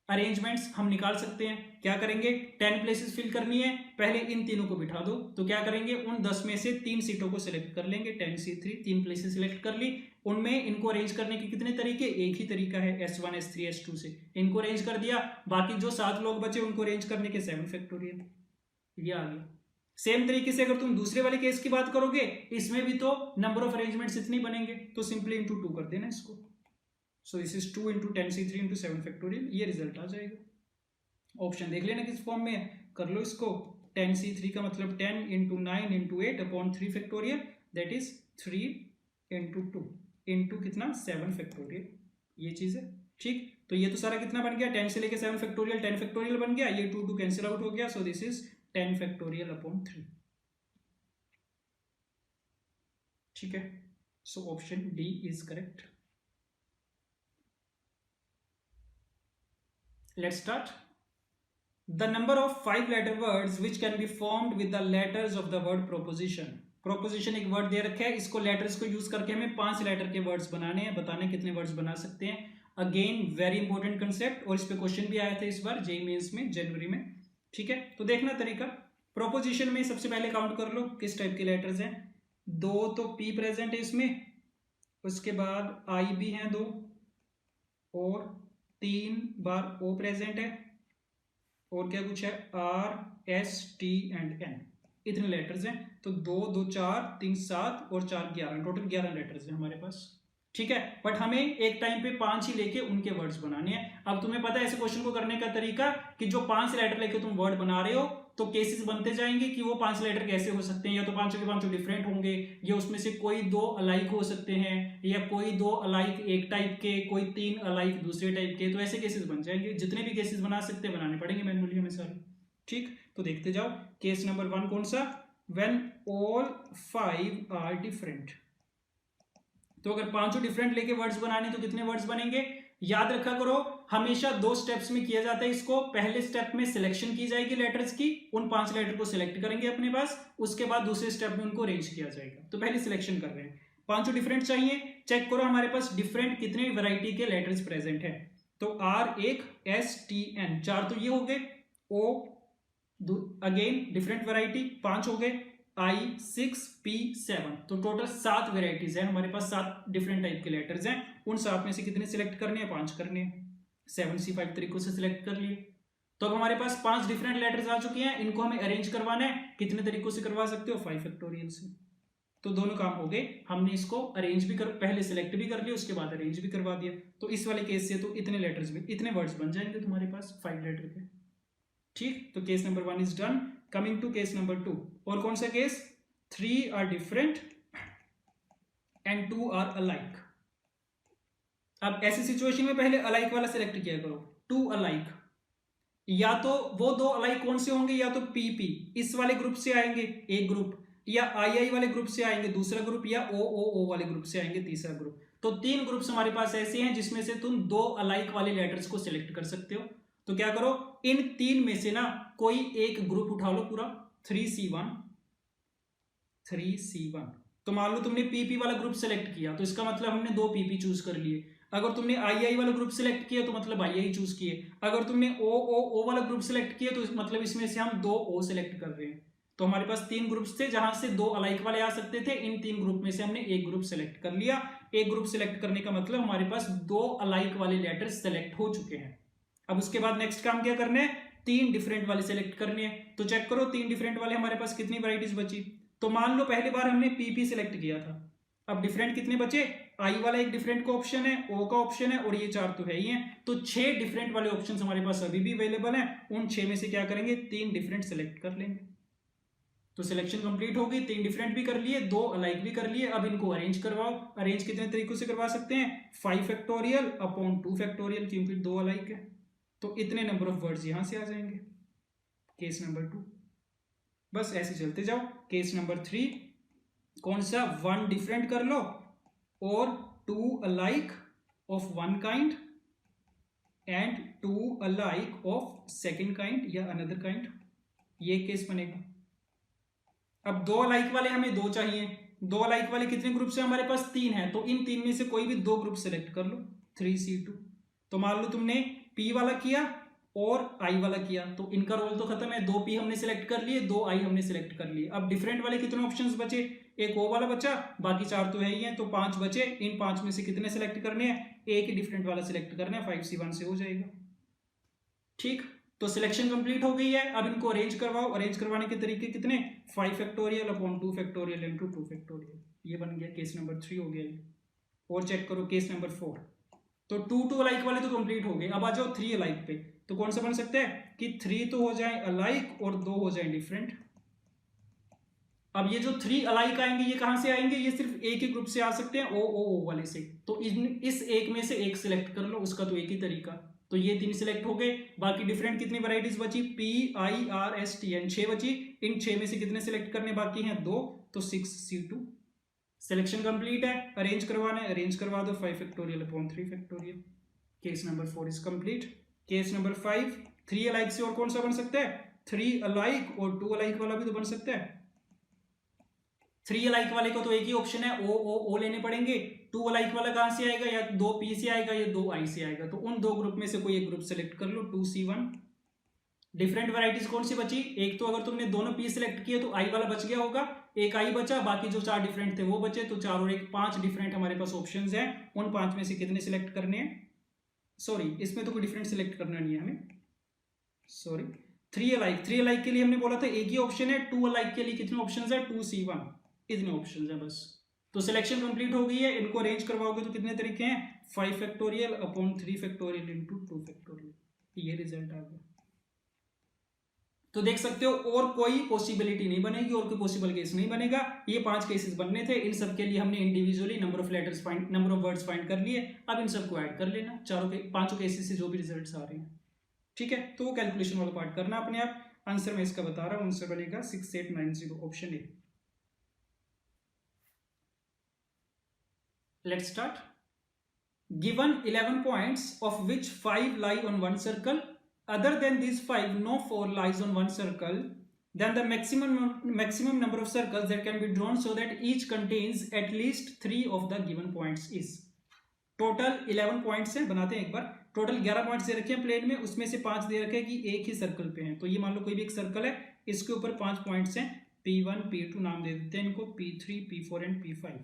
अरेंजमेंट्स हम निकाल सकते हैं। क्या करेंगे, 10 प्लेसेस फिल करनी है, पहले इन तीनों को बिठा दो। तो क्या करेंगे, उन 10 में से 3 सीटों को सिलेक्ट कर लेंगे, 10C3 3 प्लेसेस सिलेक्ट कर ली। उनमें इनको अरेंज करने के कितने तरीके, एक ही तरीका है, S1 S3 S2 से इनको अरेंज कर दिया। बाकी जो 7 लोग बचे उनको अरेंज करने के 7 फैक्टोरियल, ये आ गया। सेम तरीके से अगर तुम दूसरे वाले केस की बात करोगे, इसमें भी तो नंबर ऑफ अरेंजमेंट्स इतने बनेंगे, तो सिंपली इंटू 2 कर देना इसको। सो this is 2 into 10C3 into 7 factorial, ये रिजल्ट आ जाएगा। ऑप्शन देख लेना किस फॉर्म में है, कर लो इसको। 10C3 का मतलब 10 into 9 into 8 upon 3 factorial, that is 3 into 2 into कितना 7 फैक्टोरियल, ये चीज है। ठीक, तो ये तो सारा कितना बन गया, 10 से लेके 7 फैक्टोरियल, 10 फैक्टोरियल बन गया, ये 2 कैंसिल आउट हो गया। सो दिस इज 10 फैक्टोरियल अपॉन 3। ठीक है, so option D is correct. Let's start. The number of 5-letter words which can be formed with the letters of the word proposition. Proposition एक word दे रखा है, इसको letters को use करके हमें 5 letter के वर्ड्स बनाने हैं, बताने कितने वर्ड्स बना सकते हैं। अगेन वेरी इंपॉर्टेंट कंसेप्ट, और इस पे क्वेश्चन भी आया था इस बार जेईई मेंस में जनवरी में। ठीक है, तो देखना तरीका। प्रोपोजिशन में सबसे पहले काउंट कर लो किस टाइप के लेटर्स हैं। 2 तो P प्रेजेंट है इसमें, उसके बाद I भी हैं 2, और 3 बार O प्रेजेंट है, और क्या कुछ है R S T and N, इतने लेटर्स हैं। तो 2 2 4 3 7 और 4 11, टोटल 11 लेटर्स हैं हमारे पास। ठीक है, बट हमें एक टाइम पे 5 ही लेके उनके वर्ड्स बनाने हैं। अब तुम्हें पता है ऐसे क्वेश्चन को करने का तरीका, कि जो 5 लेटर लेके तुम वर्ड बना रहे हो तो केसेस बनते जाएंगे कि वो 5 लेटर कैसे हो सकते हैं, या तो पांचों के पांचों डिफरेंट होंगे, या उसमें से कोई 2 अलाइक हो सकते हैं, या कोई 2 अलाइक एक टाइप के, कोई 3 अलाइक दूसरे टाइप के। तो ऐसे केसेस बन जाएंगे, जितने भी केसेस बना सकते हैं बनाने पड़ेंगे मैन्युअली हमें सारे। ठीक, तो देखते जाओ। केस नंबर 1 कौन सा, व्हेन ऑल 5 आर डिफरेंट। तो अगर पांचों डिफरेंट लेके वर्ड्स बनाने तो कितने वर्ड्स बनेंगे, याद रखा करो हमेशा 2 स्टेप्स में किया जाता है इसको। पहले स्टेप में सिलेक्शन की जाएगी लेटर्स की, उन 5 लेटर को सिलेक्ट करेंगे अपने पास, उसके बाद दूसरे स्टेप में उनको अरेंज किया जाएगा। तो पहले सिलेक्शन कर रहे हैं, पांचों डिफरेंट चाहिए, चेक करो हमारे पास डिफरेंट कितने वैरायटी के लेटर्स प्रेजेंट है। तो R 1 S T N 4 तो ये हो गए, O अगेन डिफरेंट वैरायटी 5 हो गए, I 6 P 7, तो टोटल 7 वेराइटीज है हमारे पास, 7 डिफरेंट टाइप के लेटर्स हैं। उन 7 में से कितने सिलेक्ट करने हैं, 5 करने हैं। 7C5 तरीकों से सिलेक्ट कर लिए। तो अब हमारे पास 5 डिफरेंट लेटर्स आ चुके हैं, इनको हमें अरेंज करवाना है। कितने तरीकों से करवा सकते हो, 5 फैक्टोरियल से। तो दोनों काम हो गए, हमने इसको अरेंज भी कर, पहले सिलेक्ट भी कर लिया, उसके बाद अरेंज भी करवा दिया। तो इस वाले केस से तो इतने लेटर्स भी, इतने वर्ड्स बन जाएंगे तुम्हारे पास 5 लेटर के। ठीक, तो case number 1 is done. Coming to case number 2, और कौन सा case, 3 are different and 2 are alike. अब ऐसी सिचुएशन में पहले अलाइक वाला सिलेक्ट किया करो। 2 अलाइक, या तो वो 2 अलाइक कौन से होंगे, या तो PP इस वाले ग्रुप से आएंगे एक ग्रुप, या II वाले ग्रुप से आएंगे दूसरा ग्रुप, या OOO वाले ग्रुप से आएंगे तीसरा ग्रुप। तो 3 ग्रुप्स हमारे पास ऐसे हैं जिसमें से तुम 2 अलाइक वाले लेटर्स को सिलेक्ट कर सकते हो। तो क्या करो, इन 3 में से ना कोई एक ग्रुप उठा लो पूरा, 3C1। तो मान लो तुमने PP वाला ग्रुप सेलेक्ट किया, तो इसका मतलब हमने 2 PP चूज कर लिए। अगर तुमने II वाला ग्रुप सेलेक्ट किया तो मतलब II चूज किए। अगर तुमने OOO वाला ग्रुप सेलेक्ट किया तो मतलब इसमें से हम 2 O सेलेक्ट कर रहे हैं। तो हमारे पास 3 ग्रुप्स थे जहां से 2 अलाइक वाले आ सकते थे। इन 3 ग्रुप में से हमने एक ग्रुप सेलेक्ट कर लिया। एक ग्रुप सेलेक्ट करने का मतलब हमारे पास 2 अलाइक वाले लेटर सेलेक्ट हो चुके हैं। अब उसके बाद नेक्स्ट काम क्या करना है, 3 डिफरेंट वाले सेलेक्ट करने हैं। तो चेक करो 3 डिफरेंट वाले हमारे पास कितनी वैरायटीज बची। तो मान लो पहली बार हमने PP सिलेक्ट किया था, अब डिफरेंट कितने बचे, I वाला एक डिफरेंट का ऑप्शन है, O का ऑप्शन है, और ये 4 तो है ही हैं। तो 6 डिफरेंट वाले ऑप्शंस हमारे पास अभी भी अवेलेबल हैं। उन 6 में से क्या करेंगे, 3 डिफरेंट सेलेक्ट कर लेंगे। तो सिलेक्शन कंप्लीट होगी, 3 डिफरेंट भी कर लिए, 2 अलाइक भी कर लिए। अब इनको अरेंज करवाओ। अरेंज कितने तरीकों से करवा सकते हैं, 5 फैक्टोरियल अपॉन 2 फैक्टोरियल, क्योंकि 2 अलाइक है। तो इतने नंबर ऑफ वर्ड्स यहां से आ जाएंगे। केस नंबर 2, बस ऐसे चलते जाओ। केस नंबर 3 कौन सा, 1 डिफरेंट कर लो और 2 alike of 1 kind, and two alike of second kind या अनदर काइंड, ये केस बनेगा। अब दो अलाइक वाले हमें दो चाहिए, दो अलाइक वाले कितने ग्रुप से हमारे पास तीन है, तो इन तीन में से कोई भी दो ग्रुप सेलेक्ट कर लो 3C2। तो मान लो तुमने P वाला किया और I वाला किया, तो इनका रोल तो खत्म है, दो P हमने सिलेक्ट कर लिए, दो I हमने सिलेक्ट कर लिए। अब डिफरेंट वाले कितने ऑप्शंस बचे, एक O वाला बचा, बाकी चार तो है ही है, तो पांच बचे। इन पांच में से कितने सिलेक्ट करने हैं, एक ही डिफरेंट वाला सिलेक्ट करना है, 5C1 से हो जाएगा। ठीक, तो सिलेक्शन कंप्लीट हो गई है। अब इनको अरेंज करवाओ, अरेंज करवाने के तरीके कितने, 5 factorial upon 2 factorial into 2 factorial, ये बन गया केस नंबर 3 हो गया। और चेक करो केस नंबर 4, तो 2 अलाइक वाले तो कंप्लीट हो गए। अब आ जाओ 3 अलाइक पे, तो कौन सा बन सकता है कि 3 तो हो जाए अलाइक और 2 हो जाए डिफरेंट। अब ये जो 3 अलाइक आएंगे ये कहां से आएंगे, ये सिर्फ एक ही ग्रुप से आ सकते हैं, ओ वाले से। तो इस एक में से एक सिलेक्ट कर लो, उसका तो एक ही तरीका। तो ये 3 सिलेक्ट हो गए, बाकी डिफरेंट कितनी वैरायटीज बची, PIRSTN 6 बची। इन 6 में से कितने सिलेक्ट करने बाकी हैं, 2, तो 6C2। सिलेक्शन कंप्लीट है, अरेंज करवाना है, अरेंज करवा दो, 5 factorial upon 3 factorial. Case number 4 is complete. Case number 5, 3 alike से और कौन सा बन सकता है, 3 अलाइक और 2 अलाइक वाला भी तो बन सकता है। 3 अलाइक वाले को तो एक ही ऑप्शन है, ओ लेने पड़ेंगे। 2 अलाइक वाला कहां से आएगा, या 2 P से आएगा या 2 I से आएगा, तो उन दो ग्रुप में से कोई एक ग्रुप सेलेक्ट कर लो, 2C1। डिफरेंट वैरायटीज कौन सी बची, एक तो अगर तुमने दोनों P सिलेक्ट किए तो I वाला बच गया होगा, एक I बचा, बाकी जो 4 डिफरेंट थे वो बचे, तो 4 और 1 5 डिफरेंट हमारे पास ऑप्शंस हैं। उन 5 में से कितने सिलेक्ट करने हैं, सॉरी इसमें तो कोई डिफरेंट सिलेक्ट करना नहीं है हमें, सॉरी 3 अलाइक के लिए हमने बोला था एक ही ऑप्शन है, 2 अलाइक के लिए कितने ऑप्शंस है, 2C1, इतने ऑप्शंस हैं बस। तो सिलेक्शन कंप्लीट हो गई है, इनको अरेंज करवाओगे तो कितने तरीके हैं, 5 factorial upon 3 factorial into 2 factorial, ये रिजल्ट आ गया। तो देख सकते हो और कोई पॉसिबिलिटी नहीं बनेगी, और कोई पॉसिबल केस नहीं बनेगा। ये 5 केसेस बनने थे, इन सब के लिए हमने individually number of letters find, number of words find कर लिए। अब इन सबको ऐड कर लेना, पांचों केसेस से जो भी रिजल्ट्स आ रहे हैं। ठीक है, तो वो कैलकुलेशन वाला पार्ट करना अपने आप। आंसर मैं इसका बता रहा हूं, आंसर बनेगा 6890, option A. Let's start. Given 11 points, of which 5 lie on one circle, other than these 5 no 4 lies on one circle, then the maximum number of circles that can be drawn so that each contains at least 3 of the given points is. Total 11 points हैं, बनाते हैं एक बार। Total 11 points दे रखे हैं plane में, उसमें से 5 दे रखे हैं कि एक ही सर्कल पे हैं। तो ये मान लो कोई भी एक सर्कल है, इसके ऊपर 5 पॉइंट्स हैं, P1 P2 नाम दे देते हैं इनको, P3 P4 एंड P5।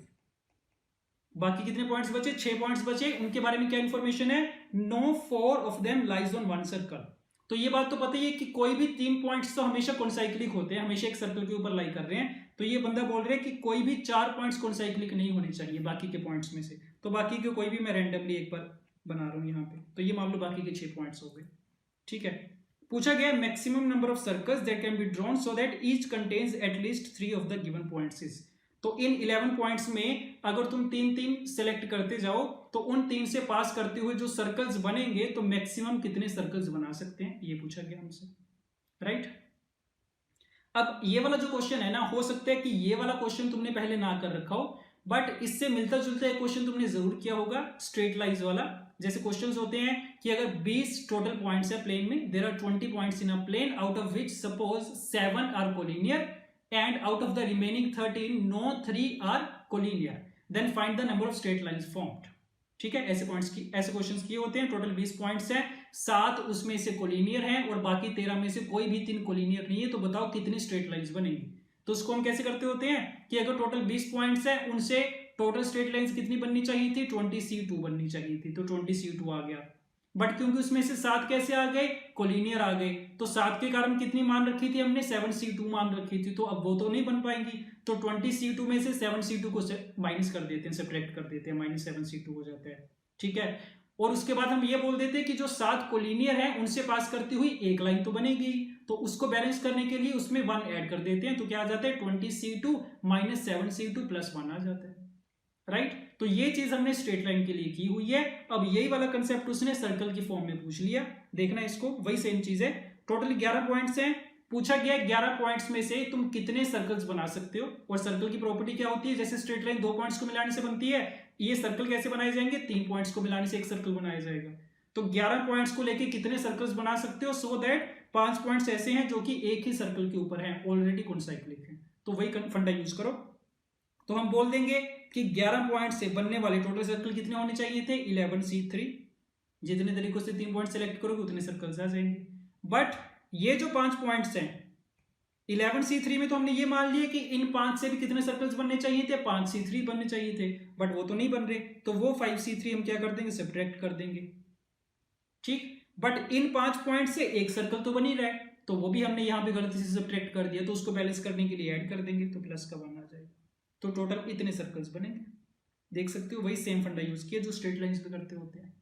बाकी कितने पॉइंट्स बचे, 6 पॉइंट्स बचे, उनके बारे में क्या इंफॉर्मेशन है, no 4 of them lies on one circle. तो ये बात तो पता ही है कि कोई भी 3 पॉइंट्स तो हमेशा कॉन्साइक्लिक होते हैं, हमेशा एक सर्कल के ऊपर लाई कर रहे हैं। तो ये बंदा बोल रहे हैं कि कोई भी 4 पॉइंट्स कॉन्साइक्लिक नहीं होने चाहिए बाकी के पॉइंट्स में से। तो बाकी के कोई भी मैं रैंडमली एक बार बना रहा हूं यहाँ पे, तो ये मान लो बाकी के 6 पॉइंट्स हो गए। ठीक है, पूछा गया maximum number of circles that can be drawn so that each contains at least 3 of the given points is. तो इन 11 पॉइंट्स में अगर तुम 3-3 सेलेक्ट करते जाओ तो उन 3 से पास करते हुए जो सर्कल्स बनेंगे तो मैक्सिमम कितने सर्कल्स बना सकते हैं, ये पूछा गया हमसे। राइट, अब ये वाला जो क्वेश्चन है ना, हो सकता है कि ये वाला क्वेश्चन तुमने पहले ना कर रखा हो, बट इससे मिलता जुलता एक क्वेश्चन तुमने जरूर किया होगा, स्ट्रेट लाइंस वाला। जैसे क्वेश्चंस होते हैं कि अगर 20 टोटल पॉइंट्स है प्लेन में, there are 20 points in a plane, out of which suppose 7 are collinear and out of the remaining 13 no 3 are collinear, then find the number of straight lines formed. ठीक है, ऐसे questions किए होते हैं। Total 20 points हैं, 7 उसमें से collinear हैं और बाकी 13 में से कोई भी 3 कोलिनियर नहीं है, तो बताओ कितनी स्ट्रेट लाइंस बनेंगी। तो उसको हम कैसे करते होते हैं कि अगर टोटल 20 पॉइंट्स हैं, उनसे टोटल स्ट्रेट लाइंस कितनी बननी चाहिए थी, 20C2 बननी चाहिए थी, तो 20C2 आ गया। बट क्योंकि उसमें से 7 कैसे आ गए, कोलिनियर आ गए, तो 7 के कारण कितनी मान रखी थी हमने, 7C2 मान रखी थी, तो अब वो तो नहीं बन पाएंगी। तो 20C2 में से 7C2 को माइनस कर देते हैं, सब्ट्रैक्ट कर देते हैं, -7C2 हो जाता है। ठीक है, और उसके बाद हम ये बोल देते हैं कि जो 7 कोलिनियर है उनसे पास करती हुई एक लाइन तो बनेगी, तो उसको बैलेंस करने के लिए उसमें 1 ऐड कर देते हैं, तो क्या आ जाता है 20C2 -7C2 + 1 आ जाता है। राइट, तो ये चीज हमने स्ट्रेट लाइन के लिए की हुई है। अब यही वाला कंसेप्ट उसने सर्कल की फॉर्म में पूछ लिया, देखना इसको, वही सेम चीज है। टोटल 11 पॉइंट्स हैं, पूछा गया 11 पॉइंट्स में से तुम कितने सर्कल्स बना सकते हो। और सर्कल की प्रॉपर्टी क्या होती है, जैसे स्ट्रेट लाइन 2 पॉइंट्स को मिलाने से बनती है, ये सर्कल कैसे बनाए जाएंगे, 3 पॉइंट्स को मिलाने से एक सर्कल बनाया जाएगा। तो 11 पॉइंट्स को लेके कितने सर्कल्स बना सकते हो, सो दैट 5 पॉइंट्स ऐसे हैं जो कि एक ही सर्कल के ऊपर हैं, ऑलरेडी कॉन्साइक्लिक है, तो वही फंडा यूज करो। तो हम बोल देंगे कि 11 पॉइंट से बनने वाले टोटल सर्कल कितने होने चाहिए थे, 11C3। जितने तरीकों से 3 पॉइंट सेलेक्ट करोगे उतने सर्कल्स आ जाएंगे। बट ये जो 5 पॉइंट्स हैं 11C3 में, तो हमने ये मान लिया कि इन 5 से भी कितने सर्कल्स बनने चाहिए थे, 5C3 बनने चाहिए थे, बट वो तो नहीं बन रहे, तो वो 5C3 हम क्या कर देंगे, सब्ट्रैक्ट कर देंगे। ठीक, बट इन 5 पॉइंट से एक सर्कल तो बन ही रहा है, तो वो भी हमने यहां पे गलती से सब्ट्रैक्ट कर दिया, तो उसको बैलेंस करने के लिए ऐड कर देंगे, तो प्लस का 1 आ जाएगा। तो टोटल इतने सर्कल्स बनेंगे। देख सकते हो वही सेम फंडा यूज किया जो स्ट्रेट लाइंस पे करते होते हैं,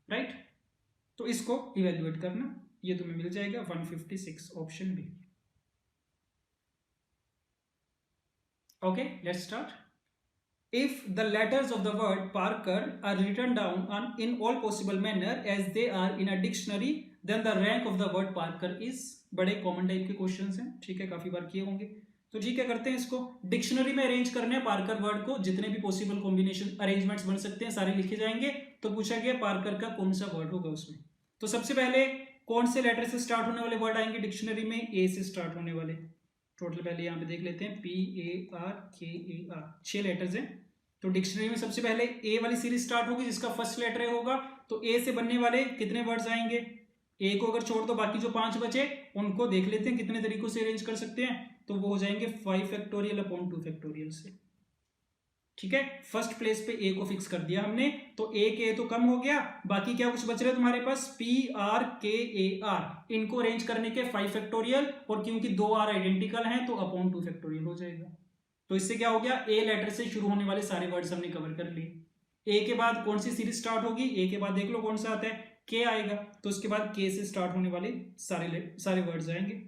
राइट। तो इसको इवेल्युएट करना, ये तुम्हें मिल जाएगा 156, option B. Okay, let's start. If the letters of the word Parker are written down in all possible manner as they are in a dictionary, then the rank of the word Parker is। बड़े common type के questions हैं, ठीक है, काफी बार किए होंगे। तो ठीक है, करते हैं इसको। डिक्शनरी में अरेंज करने हैं पार्कर वर्ड को, जितने भी पॉसिबल कॉम्बिनेशन अरेंजमेंट्स बन सकते हैं सारे लिखे जाएंगे। तो पूछा गया पार्कर का कौन सा वर्ड होगा उसमें। तो सबसे पहले कौन से लेटर से स्टार्ट होने वाले वर्ड आएंगे डिक्शनरी में, ए से स्टार्ट होने वाले। टोटल पहले यहाँ पे देख लेते हैं, PARKAR, 6 लेटर्स हैं। तो डिक्शनरी में सबसे पहले ए वाली सीरीज स्टार्ट होगी, जिसका फर्स्ट लेटर होगा। तो ए से बनने वाले कितने वर्ड्स आएंगे, ए को अगर छोड़ दो बाकी जो 5 बचे उनको देख लेते हैं कितने तरीकों से अरेंज कर सकते हैं। तो वो हो जाएंगे 5 फैक्टोरियल अपॉन 2 फैक्टोरियल से। ठीक है, फर्स्ट प्लेस पे ए को फिक्स कर दिया हमने, तो ए के तो कम हो गया, बाकी क्या कुछ बच रहा है तुम्हारे पास, PRKAR। इनको अरेंज करने के 5 फैक्टोरियल, और क्योंकि 2 आर आइडेंटिकल हैं तो अपॉन 2 फैक्टोरियल हो जाएगा। तो इससे क्या हो गया, ए लेटर से शुरू होने वाले सारे वर्ड्स हमने कवर कर लिए। ए के बाद कौन सी सीरीज स्टार्ट होगी, ए के बाद देख लो कौन सा आता है, के आएगा। तो उसके बाद के से स्टार्ट होने वाले सारे वर्ड्स आएंगे।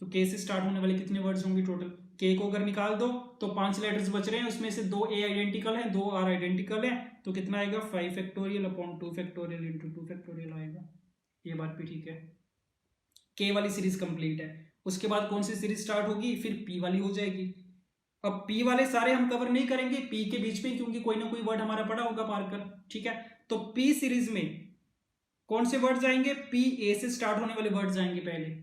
तो के से स्टार्ट होने वाले कितने वर्ड्स होंगे टोटल, के को अगर निकाल दो तो 5 लेटर्स बच रहे हैं, उसमें से 2 ए आइडेंटिकल हैं, 2 आर आइडेंटिकल हैं। तो कितना आएगा, 5 factorial upon 2 factorial into 2 factorial आएगा। ये बात भी ठीक है, के वाली सीरीज कंप्लीट है। उसके बाद कौन सी सीरीज स्टार्ट होगी, फिर पी वाली हो जाएगी। अब पी वाले सारे हम कवर नहीं करेंगे, पी के बीच में, क्योंकि कोई ना कोई वर्ड हमारा पड़ा होगा पार्कर। ठीक है, तो पी सीरीज में कौन से वर्ड्स आएंगे, पी ए से स्टार्ट होने वाले वर्ड्स आएंगे। पहले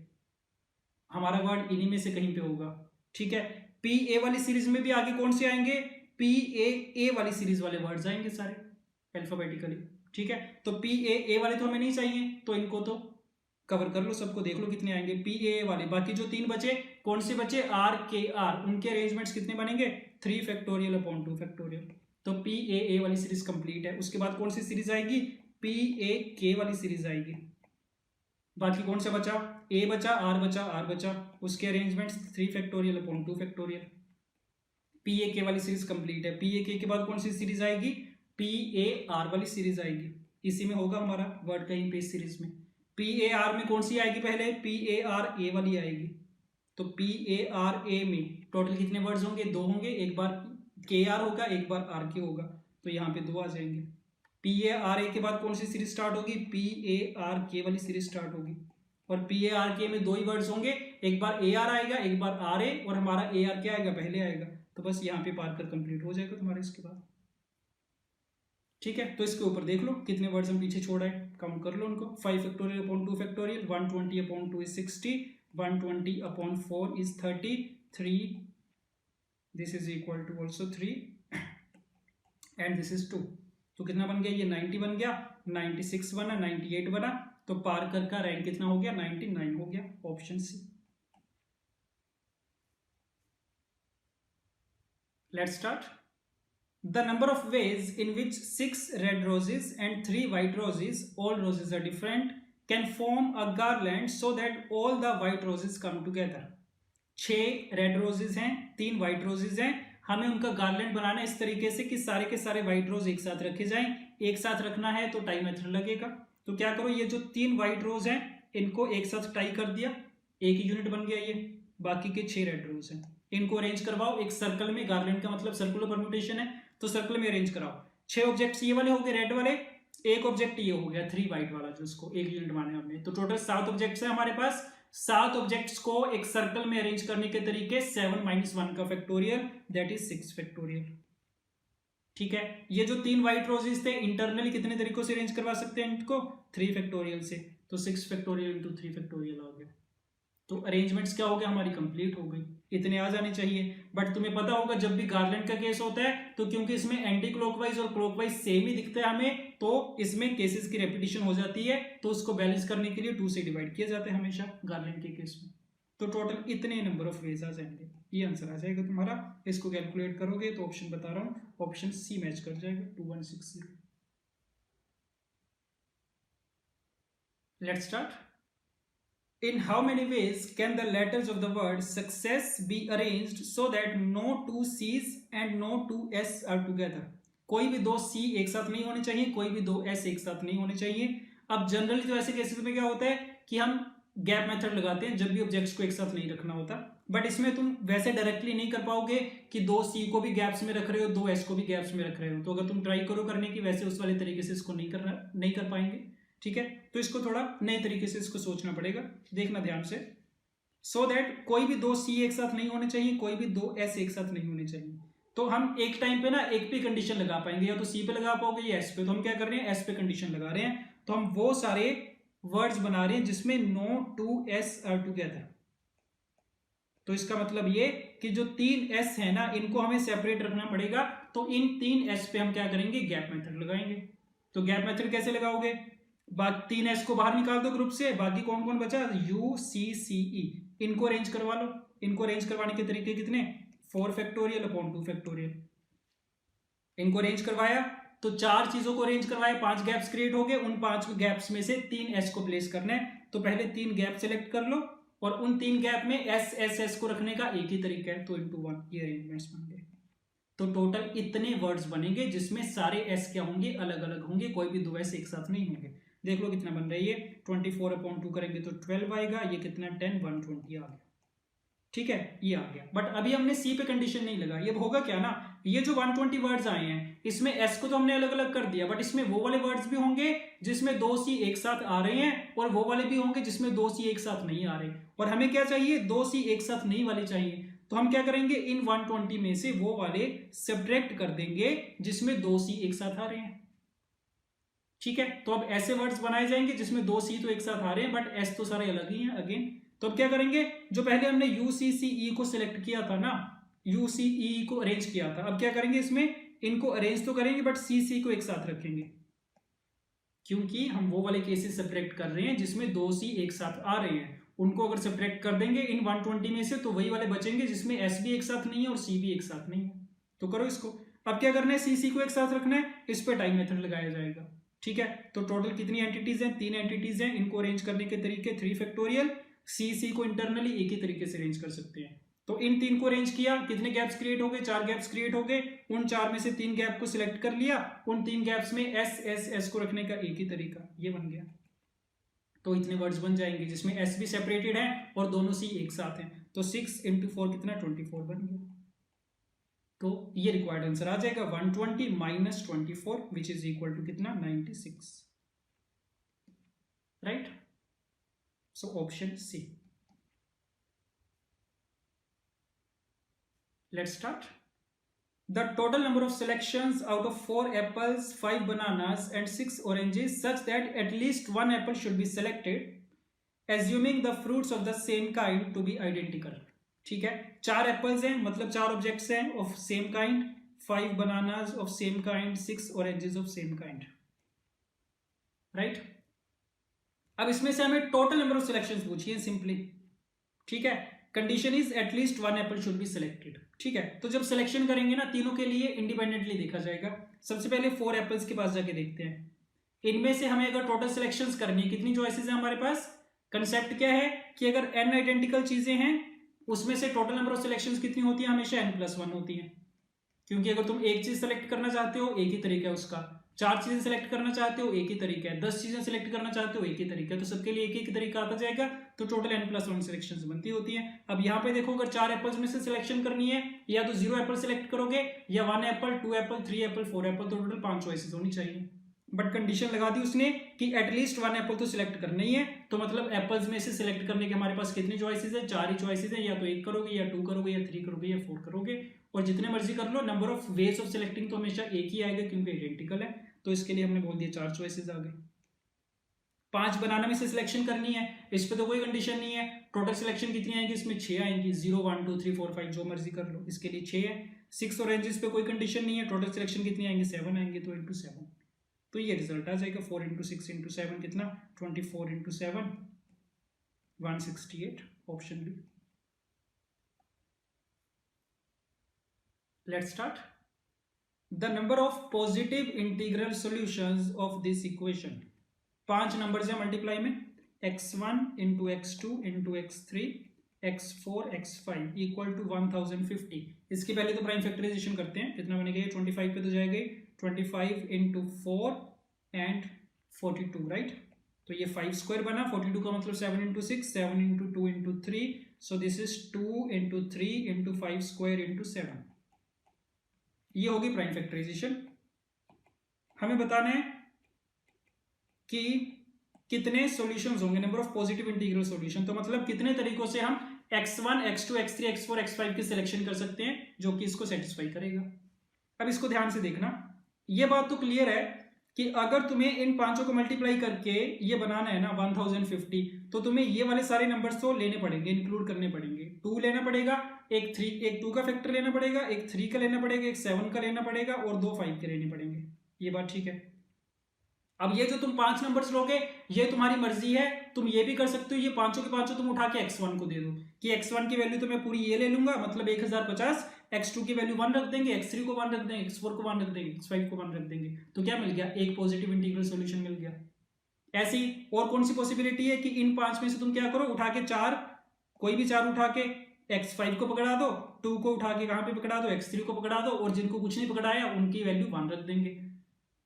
हमारा वर्ड इन्हीं में से कहीं पे होगा। ठीक है, पी ए वाली सीरीज में भी आगे कौन से आएंगे, पी ए वाली सीरीज वाले वर्ड्स आएंगे सारे अल्फाबेटिकली। ठीक है, तो पी ए वाले तो हमें नहीं चाहिए, तो इनको तो कवर कर लो, सबको देख लो कितने आएंगे पी ए वाले। बाकी जो 3 बचे कौन से बचे, आर के आर, उनके अरेंजमेंट्स कितने बनेंगे, 3 फैक्टोरियल अपॉन 2 फैक्टोरियल। तो पी ए वाली सीरीज कंप्लीट है। उसके बाद कौन सी सीरीज आएगी, पी ए के वाली सीरीज आएगी। बाकी कौन सा बचा, ए बचा, आर बचा, आर बचा, उसके arrangements 3 factorial upon 2 factorial. P A के वाली सीरीज कंप्लीट है। पी ए के बाद कौन सी सीरीज आएगी, पी ए आर वाली सीरीज आएगी। इसी में होगा हमारा वर्ड कहीं पे इस सीरीज में। पी ए आर में कौन सी आएगी, पहले पी ए आर ए वाली आएगी। तो पी ए आर ए में टोटल कितने वर्ड्स होंगे, 2 होंगे, एक बार के आर होगा, एक बार आर के होगा, तो यहाँ पे 2 आ जाएंगे। पी ए आर ए के बाद कौन सी सीरीज स्टार्ट होगी, पी ए आर के वाली सीरीज स्टार्ट होगी। और पी ए आर के में 2 ही वर्ड्स होंगे, एक बार ए आर आएगा, एक बार आर ए, और हमारा ए आर क्या आएगा, पहले आएगा। तो बस यहाँ पे पार्कर कंप्लीट हो जाएगा तुम्हारे इसके बाद। ठीक है, तो इसके ऊपर देख लो कितने वर्ड्स हम पीछे छोड़ा है, काउंट कर लो उनको। 5 factorial upon 2 factorial, 120 upon 2 is 60, 120 upon 4 is 30, 3 this is equal to also 3 and this is 2। तो कितना बन गया, ये 90 बन गया, 96 बना, 98 बना। तो पार्कर का रैंक कितना हो गया, 99 हो गया, option C. Let's start. The number of ways in which 6 red roses and 3 white roses, all roses are different, can form a garland so that all the white roses come together। 6 red roses हैं, 3 white roses हैं, हमें उनका garland बनाना है इस तरीके से कि सारे के सारे व्हाइट रोज एक साथ रखे जाएं। एक साथ रखना है तो टाई मेथड लगेगा। तो क्या करो, ये जो 3 व्हाइट रोज हैं इनको एक साथ टाई कर दिया, एक ही यूनिट बन गया ये। बाकी के 6 रेड रोज हैं, इनको अरेंज करवाओ एक सर्कल में। गार्लैंड का मतलब सर्कुलर परम्यूटेशन है, तो सर्कल में अरेंज कराओ। 6 ऑब्जेक्ट्स ये वाले हो गए रेड वाले, एक ऑब्जेक्ट ये हो गया 3 व्हाइट वाला, जो इसको एक यूनिट माने हमने। तो टोटल 7 ऑब्जेक्ट्स हैं हमारे पास। 7 ऑब्जेक्ट्स को एक सर्कल में अरेंज करने के तरीके 7 - 1 का फैक्टोरियल, दैट इज 6 फैक्टोरियल। ठीक है, ये जो 3 व्हाइट रोजेस थे इंटरनली कितने तरीकों से अरेंज करवा सकते हैं इनको, 3 फैक्टोरियल से, तो 6 फैक्टोरियल इंटू 3 फैक्टोरियल आ गया। तो अरेंजमेंट्स क्या हो गया, हमारी कंप्लीट हो गई, इतने आ जाने चाहिए। बट तुम्हें पता होगा जब भी गार्लैंड का केस होता है तो क्योंकि इसमें एंटी क्लॉकवाइज और क्लॉकवाइज सेम ही दिखता है हमें, तो इसमें केसेस की रेपिटेशन हो जाती है, तो उसको बैलेंस करने के लिए 2 से डिवाइड किया जाता है हमेशा गार्लैंड के केस में। तो टोटल इतने नंबर ऑफ वेज आ जाएंगे, ये आंसर आ जाएगा तुम्हारा। इसको कैलकुलेट करोगे तो ऑप्शन बता रहा हूँ, ऑप्शन सी मैच कर जाएगा 2160। Let's start. In how many ways can the letters of the word success be arranged so that no 2 C's and no 2 S are together? कोई भी 2 C एक साथ नहीं होने चाहिए, कोई भी 2 S एक साथ नहीं होने चाहिए। अब जनरली तो ऐसे केसेस में क्या होता है कि हम गैप मेथड लगाते हैं जब भी ऑब्जेक्ट्स को एक साथ नहीं रखना होता, बट इसमें तुम वैसे डायरेक्टली नहीं कर पाओगे कि 2 C को भी गैप्स में रख रहे हो, 2 S को भी गैप्स में रख रहे हो। तो अगर तुम ट्राई करो करने की वैसे उस वाले तरीके से इसको नहीं कर पाएंगे, ठीक है। तो इसको थोड़ा नए तरीके से इसको सोचना पड़ेगा, देखना ध्यान से। सो दैट कोई भी 2 C एक साथ नहीं होने चाहिए, कोई भी 2 S एक साथ नहीं होने चाहिए। तो हम एक टाइम पे ना एक पे कंडीशन लगा पाएंगे, या तो C पे लगा पाओगे या S पे। तो हम क्या कर रहे हैं, S पे कंडीशन लगा रहे हैं। तो हम वो सारे वर्ड्स बना रहे हैं जिसमें no 2 S are together। तो इसका मतलब ये कि जो 3 S है ना, इनको हमें सेपरेट रखना पड़ेगा। तो इन 3 S पे हम क्या करेंगे, गैप मेथड लगाएंगे। तो गैप मेथड कैसे लगाओगे, 3 S को बाहर निकाल दो ग्रुप से, बाकी कौन कौन बचा, U C C E, इनको अरेंज करवा लो। इनको अरेंज करवाने के तरीके कितने, 4 फैक्टोरियल अपॉन 2 फैक्टोरियल। इनको अरेंज करवाया तो 4 चीजों को अरेंज करवाया, 5 गैप्स क्रिएट हो गए। उन 5 गैप्स में से 3 S को प्लेस करना है। तो पहले 3 गैप सेलेक्ट कर लो और उन 3 गैप में S S S को रखने का एक ही तरीका है, तो इंटू 1 ये अरेंजमेंट्स बन गए। तो टोटल इतने वर्ड्स बनेंगे जिसमें सारे S क्या होंगे, अलग अलग होंगे, कोई भी 2 S एक साथ नहीं होंगे। देख लो कितना बन रहा है ये, 24 अपॉन 2 करेंगे तो 12 आएगा, ये कितना 10 120 आ गया, ठीक है, ये आ गया। बट अभी हमने C पे कंडीशन नहीं लगा। ये होगा क्या ना, ये जो 120 वर्ड्स आए हैं इसमें S को तो हमने अलग अलग कर दिया, बट इसमें वो वाले वर्ड्स भी होंगे जिसमें 2 C एक साथ आ रहे हैं, और वो वाले भी होंगे जिसमें 2 C एक साथ नहीं आ रहे। और हमें क्या चाहिए, 2 C एक साथ नहीं वाले चाहिए। तो हम क्या करेंगे, इन 120 में से वो वाले सब्ट्रैक्ट कर देंगे जिसमें 2 C एक साथ आ रहे हैं, ठीक है। तो अब ऐसे वर्ड्स बनाए जाएंगे जिसमें 2 C तो एक साथ आ रहे हैं बट S तो सारे अलग ही हैं अगेन। तो अब क्या करेंगे, जो पहले हमने UCCE को सिलेक्ट किया था ना, UCE को अरेंज किया था, अब क्या करेंगे, इसमें इनको अरेंज तो करेंगे बट CC को एक साथ रखेंगे, क्योंकि हम वो वाले केसेस सब्ट्रैक्ट कर रहे हैं जिसमें 2 C एक साथ आ रहे हैं। उनको अगर सब्ट्रैक्ट कर देंगे इन 120 में से तो वही वाले बचेंगे जिसमें S भी एक साथ नहीं है और C भी एक साथ नहीं है। तो करो इसको। अब क्या करना है, CC को एक साथ रखना है, इस पर टाइम मेथड लगाया जाएगा, ठीक है। तो टोटल कितनी एंटिटीज हैं, 3 एंटिटीज हैं। इनको अरेंज करने के तरीके 3 फैक्टोरियल, CC को इंटरनली एक ही तरीके से अरेंज कर सकते हैं। तो इन 3 को अरेंज किया, कितने गैप्स क्रिएट हो गए, 4 गैप्स क्रिएट हो गए। उन 4 में से 3 गैप को सिलेक्ट कर लिया, उन 3 गैप्स में S S S को रखने का एक ही तरीका, ये बन गया। तो इतने वर्ड्स बन जाएंगे जिसमें S भी सेपरेटेड है और दोनों C एक साथ हैं। तो 6 × 4 कितना, 24 बन गया। तो ये रिक्वायर्ड आंसर आ जाएगा 120 minus 24 which is equal to कितना, 96, right. So option C. Let's start. The total number of selections out of 4 apples, 5 bananas and 6 oranges such that at least 1 apple should be selected, assuming the fruits of the same kind to be identical। ठीक है, 4 apples हैं मतलब 4 objects हैं of same kind, 5 bananas of same kind, 6 oranges of same kind, right. अब इसमें से हमें total number of selections पूछी है सिंपली, ठीक है। Condition is at least 1 Apple should be selected, ठीक है। तो जब सिलेक्शन करेंगे ना, तीनों के लिए इंडिपेंडेंटली देखा जाएगा। सबसे पहले 4 एप्पल्स के पास जाके देखते हैं, इनमें से हमें अगर टोटल सिलेक्शंस करनी है, कितनी चॉइसेस हैं हमारे पास। कंसेप्ट क्या है कि अगर n आइडेंटिकल चीजें हैं उसमें से टोटल नंबर ऑफ सिलेक्शंस कितनी होती है, हमेशा n+1 होती है। क्योंकि अगर तुम एक चीज सेलेक्ट करना चाहते हो एक ही तरीका है उसका, 4 चीजें सेलेक्ट करना चाहते हो एक ही तरीका है, 10 चीजें सेलेक्ट करना चाहते हो एक ही तरीका है, तो सबके लिए एक ही तरीका आता जाएगा। तो टोटल n+1 सिलेक्शंस बनती होती है। अब यहाँ पे देखो, अगर 4 एप्पल्स में से सिलेक्शन करनी है, या तो 0 एप्पल सेलेक्ट करोगे, या 1 एप्पल, 2 एप्पल, 3 एप्पल, 4 एप्पल, तो टोटल 5 चॉइसेस होनी चाहिए। बट कंडीशन लगा दी उसने कि एटलीस्ट 1 एप्पल तो सिलेक्ट करना ही है। तो मतलब एप्पल्स में से सिलेक्ट करने के हमारे पास कितनी चॉइसेस है, 4 ही चॉइसेस है, या तो 1 करोगे या 2 करोगे या 3 करोगे या 4 करोगे, और जितने मर्जी कर लो। Number of ways of selecting तो हमेशा एक ही आएगा क्योंकि आइडेंटिकल है, तो इसके लिए हमने बोल दिया 4 चॉइसेस आ गई। 5 बनाना में से सिलेक्शन करनी है, इस पे तो कोई कंडीशन नहीं है। टोटल सिलेक्शन कितनी आएगी, इसमें 6 आएंगी, 0 1 2 3 4 5 जो मर्जी कर लो, इसके लिए 6 है। 6 ऑरेंजेस पे कोई कंडीशन नहीं है, टोटल सिलेक्शन कितनी आएंगी, 7 आएंगे, तो इंटू 7, तो ये रिजल्ट आ जाएगा 4 इंटू 6 इंटू 7 कितना, 24 into 7 168, option B. Let's start. The number of positive integral solutions of this equation, 5 numbers है मल्टीप्लाई में, x1 into x2 into x3 x4 x5 equal to 1050। इसकी पहले तो प्राइम फैक्टराइजेशन करते हैं, कितना बनेगा, 25 पे तो जाएगा, 25 इंटू 4 एंड 42, राइट। तो ये 5 स्क्वायर बना, 42 का मतलब 7 into 6, 7 into 2 into 3, so this is 2 into 3 into 5 square into 7। ये होगी प्राइम फैक्टराइजेशन। हमें बताना है कि कितने सॉल्यूशंस होंगे, number of positive integral solution, तो मतलब कितने तरीकों से हम x1 x2 x3 x4 x5 की सिलेक्शन कर सकते हैं जो कि इसको सेटिस्फाई करेगा। अब इसको ध्यान से देखना, ये बात तो क्लियर है कि अगर तुम्हें इन पांचों को मल्टीप्लाई करके ये बनाना है ना 1050, तो तुम्हें ये वाले सारे नंबर्स तो लेने पड़ेंगे, इंक्लूड करने पड़ेंगे। 2 लेना पड़ेगा, एक 2 का फैक्टर लेना पड़ेगा, एक 3 का लेना पड़ेगा, एक 7 का लेना पड़ेगा और 2 5 के लेने पड़ेंगे। ये बात ठीक है। अब ये जो तुम 5 नंबर्स लोगे ये तुम्हारी मर्जी है, तुम ये भी कर सकते हो, ये पांचों के पांचों तुम उठा के x1 को दे दो कि x1 की वैल्यू तो मैं पूरी ये ले लूंगा, मतलब 1050, x2 की वैल्यू 1 रख देंगे, x3 को 1 रख देंगे, x4 को 1 रख देंगे, x5 को 1 रख देंगे, तो क्या मिल गया, एक पॉजिटिव इंटीग्रल सॉल्यूशन मिल गया। ऐसी और कौन सी पॉसिबिलिटी है कि इन 5 में से तुम क्या करो, उठा के 4, कोई भी 4 उठा के x5 को पकड़ा दो, 2 को उठा के कहां पे पकड़ा दो, x3 को पकड़ा दो, और जिनको कुछ नहीं पकड़ाया उनकी वैल्यू 1 रख देंगे।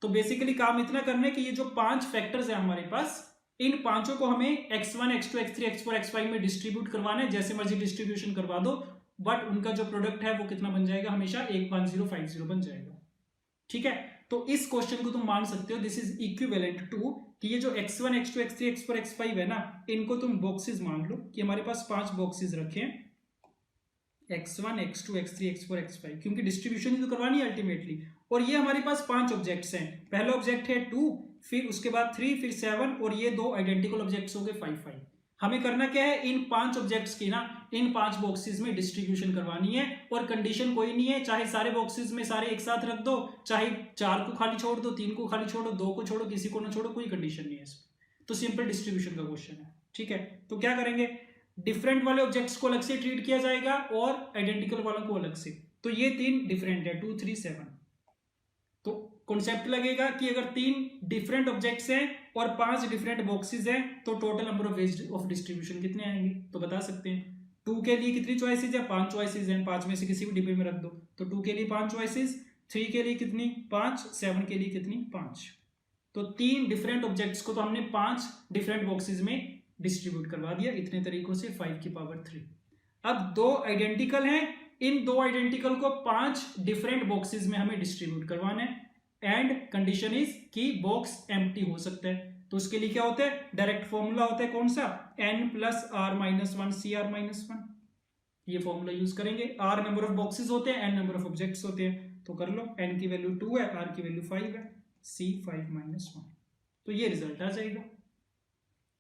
तो बेसिकली काम इतना करना है कि ये जो 5 फैक्टर्स है हमारे पास, इन पांचों को हमें x1 x2 x3 x4 x5 में डिस्ट्रीब्यूट करवाना है, जैसे मर्जी डिस्ट्रीब्यूशन करवा दो, बट उनका जो प्रोडक्ट है वो कितना बन जाएगा, हमेशा 11050 बन जाएगा। ठीक है, तो इस क्वेश्चन को तुम मान सकते हो दिस इज इक्विवेलेंट टू कि ये जो x1 x2 x3 x4 x5 है ना, इनको तुम बॉक्सेस मान लो कि हमारे पास 5 बॉक्सेस रखे हैं, x1 x2 x3 x4 x5, क्योंकि डिस्ट्रीब्यूशन ही तो करवानी है अल्टीमेटली। और ये हमारे पास 5 ऑब्जेक्ट्स हैं, पहला ऑब्जेक्ट है 2, फिर उसके बाद 3, फिर 7, और ये 2 आइडेंटिकल ऑब्जेक्ट्स हो गए 5 5। हमें करना क्या है, इन 5 ऑब्जेक्ट्स की ना इन 5 बॉक्सेस में डिस्ट्रीब्यूशन करवानी है, और कंडीशन कोई नहीं है, चाहे सारे बॉक्सेस में सारे एक साथ रख दो, चाहे 4 को खाली छोड़ दो, 3 को खाली छोड़ो, 2 को छोड़ो, किसी को ना छोड़ो, कोई कंडीशन नहीं है इसमें, तो सिंपल डिस्ट्रीब्यूशन का क्वेश्चन है। ठीक है, तो क्या करेंगे, डिफरेंट वाले ऑब्जेक्ट्स को अलग से ट्रीट किया जाएगा और आइडेंटिकल वालों को अलग से। तो ये 3 डिफरेंट है, 2 3 7। तो कॉन्सेप्ट लगेगा कि अगर 3 डिफरेंट ऑब्जेक्ट्स हैं और 5 डिफरेंट बॉक्सेस हैं तो total number of ways of distribution कितने आएंगे, तो बता सकते हैं। 2 के लिए कितनी चॉइसेस है, 5 चॉइसेस हैं, 5 में से किसी भी डिब्बे में रख दो, तो 2 के लिए 5 चॉइसेस, 3 के लिए कितनी 5, 7 के लिए कितनी 5। तो 3 डिफरेंट ऑब्जेक्ट्स को तो हमने 5 डिफरेंट बॉक्सेस में डिस्ट्रीब्यूट करवा दिया, इतने तरीकों से 5 की पावर 3। अब 2 आइडेंटिकल हैं, इन 2 आइडेंटिकल को 5 डिफरेंट बॉक्सेस में हमें डिस्ट्रीब्यूट करवाना है, एंड कंडीशन इज कि बॉक्स एम्प्टी हो सकता है। तो उसके लिए क्या होता है, डायरेक्ट फॉर्मूला होता है कौन सा, n plus r minus 1 C R minus 1, ये फॉर्मूला यूज करेंगे। r नंबर ऑफ बॉक्सेस होते हैं, n नंबर ऑफ ऑब्जेक्ट्स होते हैं, तो कर लो, n की वैल्यू 2 है, r की वैल्यू 5 है, c 5 माइनस 1, तो ये रिजल्ट आ जाएगा।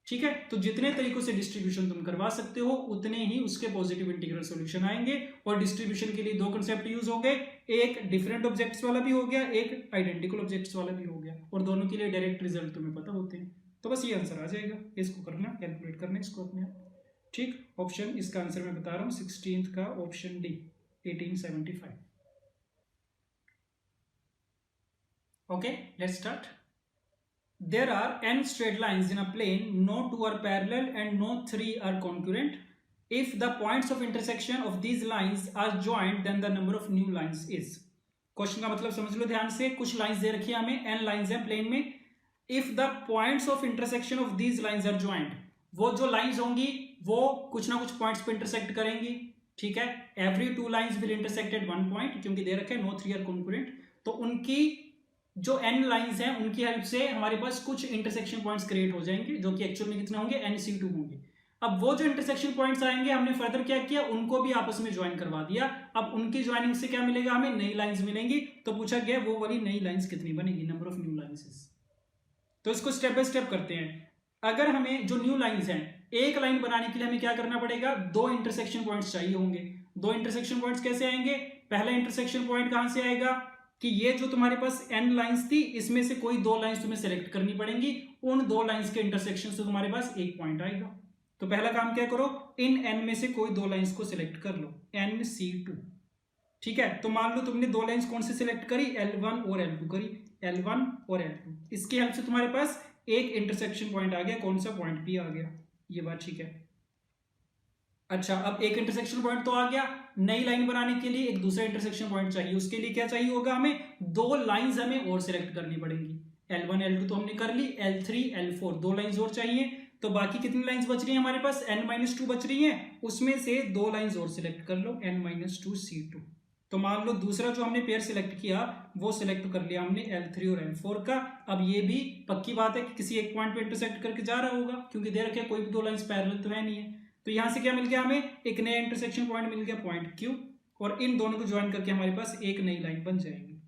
ठीक है, तो जितने तरीकों से डिस्ट्रीब्यूशन तुम करवा सकते हो उतने ही उसके पॉजिटिव इंटीग्रल सॉल्यूशन आएंगे। और डिस्ट्रीब्यूशन के लिए 2 कांसेप्ट यूज हो गए, एक डिफरेंट ऑब्जेक्ट्स वाला भी हो गया, एक आइडेंटिकल ऑब्जेक्ट्स वाला भी हो गया, और दोनों के लिए डायरेक्ट रिजल्ट तुम्हें पता होते हैं। तो बस ये आंसर आ जाएगा, इसको करना, कैलकुलेट करना इसको अपने आप। ठीक, ऑप्शन इसका आंसर मैं बता रहा हूँ 16th का option D 1875। Okay, let's start. There are n straight lines in a plane, no 2 are parallel and no 3 are congruent. If the points of intersection of these lines are joined, then the number of new lines is. Question का मतलब समझ लो ध्यान से, कुछ lines दे रखी है हमें, n lines हैं प्लेन में। If the points of intersection of these lines are joined, वो जो लाइंस होंगी वो कुछ ना कुछ पॉइंट्स पे इंटरसेक्ट करेंगी। ठीक है, every 2 lines will intersect at 1 point, क्योंकि दे रखे हैं no 3 are congruent, तो उनकी जो n लाइंस हैं उनकी हेल्प से हमारे पास कुछ इंटरसेक्शन पॉइंट्स क्रिएट हो जाएंगे, जो कि एक्चुअल में कितने होंगे, NC2 होंगे। अब वो जो इंटरसेक्शन पॉइंट्स आएंगे, हमने फर्दर क्या किया, उनको भी आपस में ज्वाइन करवा दिया। अब उनकी ज्वाइनिंग से क्या मिलेगा, हमें नई लाइंस मिलेंगी। तो पूछा गया वो वाली नई लाइंस कितनी बनेगी, नंबर ऑफ न्यू लाइंस। तो इसको स्टेप बाय स्टेप करते हैं। अगर हमें जो न्यू लाइंस हैं, एक लाइन बनाने के लिए हमें क्या करना पड़ेगा, दो इंटरसेक्शन पॉइंट्स चाहिए होंगे। दो इंटरसेक्शन पॉइंट्स कैसे आएंगे, पहला इंटरसेक्शन पॉइंट कहां से आएगा कि ये जो तुम्हारे पास n लाइंस थी, इसमें से कोई दो लाइंस तुम्हें सेलेक्ट करनी पड़ेंगी। उन दो लाइंस के इंटरसेक्शन से तुम्हारे पास एक पॉइंट आएगा। तो पहला काम क्या करो, इन n में से कोई दो लाइंस को सिलेक्ट कर लो, NC2। ठीक है, तो मान लो तुमने दो लाइंस कौन से सिलेक्ट करी, L1 और L2 करी, L1 और L2। इसकी हेल्प से तुम्हारे पास एक इंटरसेक्शन पॉइंट आ गया, कौन सा, पॉइंट P आ गया। ये बात ठीक है। अच्छा, अब एक इंटरसेक्शन पॉइंट तो आ गया, नई लाइन बनाने के लिए एक दूसरा इंटरसेक्शन पॉइंट चाहिए। उसके लिए क्या चाहिए होगा, हमें दो लाइंस हमें और सिलेक्ट करनी पड़ेंगी। L1 L2 तो हमने कर ली, L3 L4 दो लाइंस और चाहिए। तो बाकी कितनी लाइंस बच रही है हमारे पास, n-2 बच रही है, उसमें से दो लाइंस और सिलेक्ट कर लो, n-2 C2। तो मान लो दूसरा जो हमने पेयर सिलेक्ट किया वो सिलेक्ट कर लिया हमने L3 और L4 का। अब ये भी पक्की बात है कि किसी एक पॉइंट पे इंटरसेक्ट करके जा रहा होगा, क्योंकि दे रखे कोई भी दो लाइंस पैरेलल तो है नहीं है। तो यहां से क्या मिल गया, हमें एक नया इंटरसेक्शन पॉइंट मिल गया, पॉइंट Q। और इन दोनों को ज्वाइन करके हमारे पास एक नई लाइन बन जाएगी।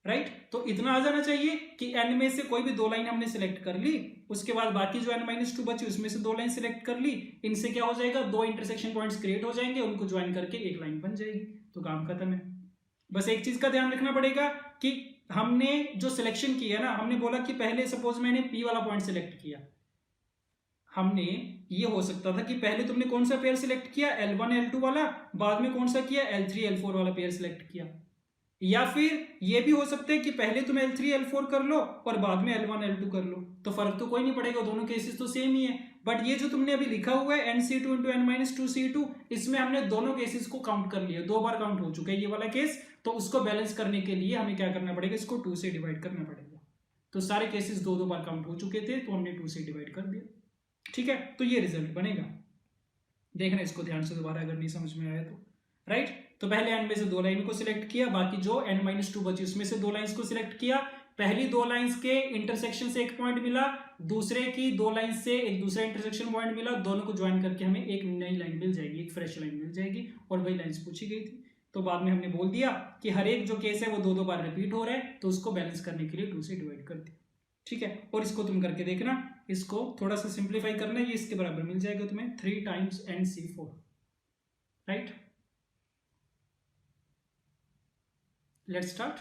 राइट, तो इतना आ जाना चाहिए कि n में से कोई भी दो लाइन हमने सिलेक्ट कर ली, उसके बाद बाकी जो n-2 बची उसमें से दो लाइन सिलेक्ट कर ली। इनसे क्या हो जाएगा, दो इंटरसेक्शन पॉइंट्स क्रिएट हो जाएंगे, उनको ज्वाइन करके एक लाइन बन जाएगी। तो काम खत्म है। बस एक चीज का ध्यान रखना पड़ेगा कि हमने जो सिलेक्शन किया ना, हमने बोला कि पहले सपोज मैंने P वाला पॉइंट सिलेक्ट किया, हमने ये हो सकता था कि पहले तुमने कौन सा पेयर सिलेक्ट किया, L1 L2 वाला, बाद में कौन सा किया, L3 L4 वाला पेयर सिलेक्ट किया। या फिर ये भी हो सकता है कि पहले तुम L3 L4 कर लो और बाद में L1 L2 कर लो, तो फर्क तो कोई नहीं पड़ेगा, दोनों केसेस तो सेम ही है। बट ये जो तुमने अभी लिखा हुआ है NC2 इंटू n-2C2, इसमें हमने दोनों केसेस को काउंट कर लिया, दो बार काउंट हो चुका है ये वाला केस। तो उसको बैलेंस करने के लिए हमें क्या करना पड़ेगा, इसको 2 से डिवाइड करना पड़ेगा। तो सारे केसेस दो दो बार काउंट हो चुके थे, तो हमने 2 से डिवाइड कर दिया। ठीक है, तो ये रिजल्ट बनेगा। देखना इसको ध्यान से दोबारा अगर नहीं समझ में आया तो। राइट, तो पहले n में से दो लाइन को सिलेक्ट किया, बाकी जो n-2 बची उसमें से दो लाइंस को सिलेक्ट किया। पहली दो लाइंस के इंटरसेक्शन से एक पॉइंट मिला, दूसरे की दो लाइंस से एक दूसरा इंटरसेक्शन पॉइंट मिला, दोनों को ज्वाइन करके हमें एक नई लाइन मिल जाएगी, एक फ्रेश लाइन मिल जाएगी। और वही लाइंस पूछी गई थी। तो बाद में हमने बोल दिया कि हर एक जो केस है वो दो दो बार रिपीट हो रहा है, तो उसको बैलेंस करने के लिए 2 से डिवाइड कर दिया। ठीक है, और इसको तुम करके देखना, इसको थोड़ा सा सिंप्लीफाई करना, ये इसके बराबर मिल जाएगा तुम्हें 3 times NC4। Right, let's start.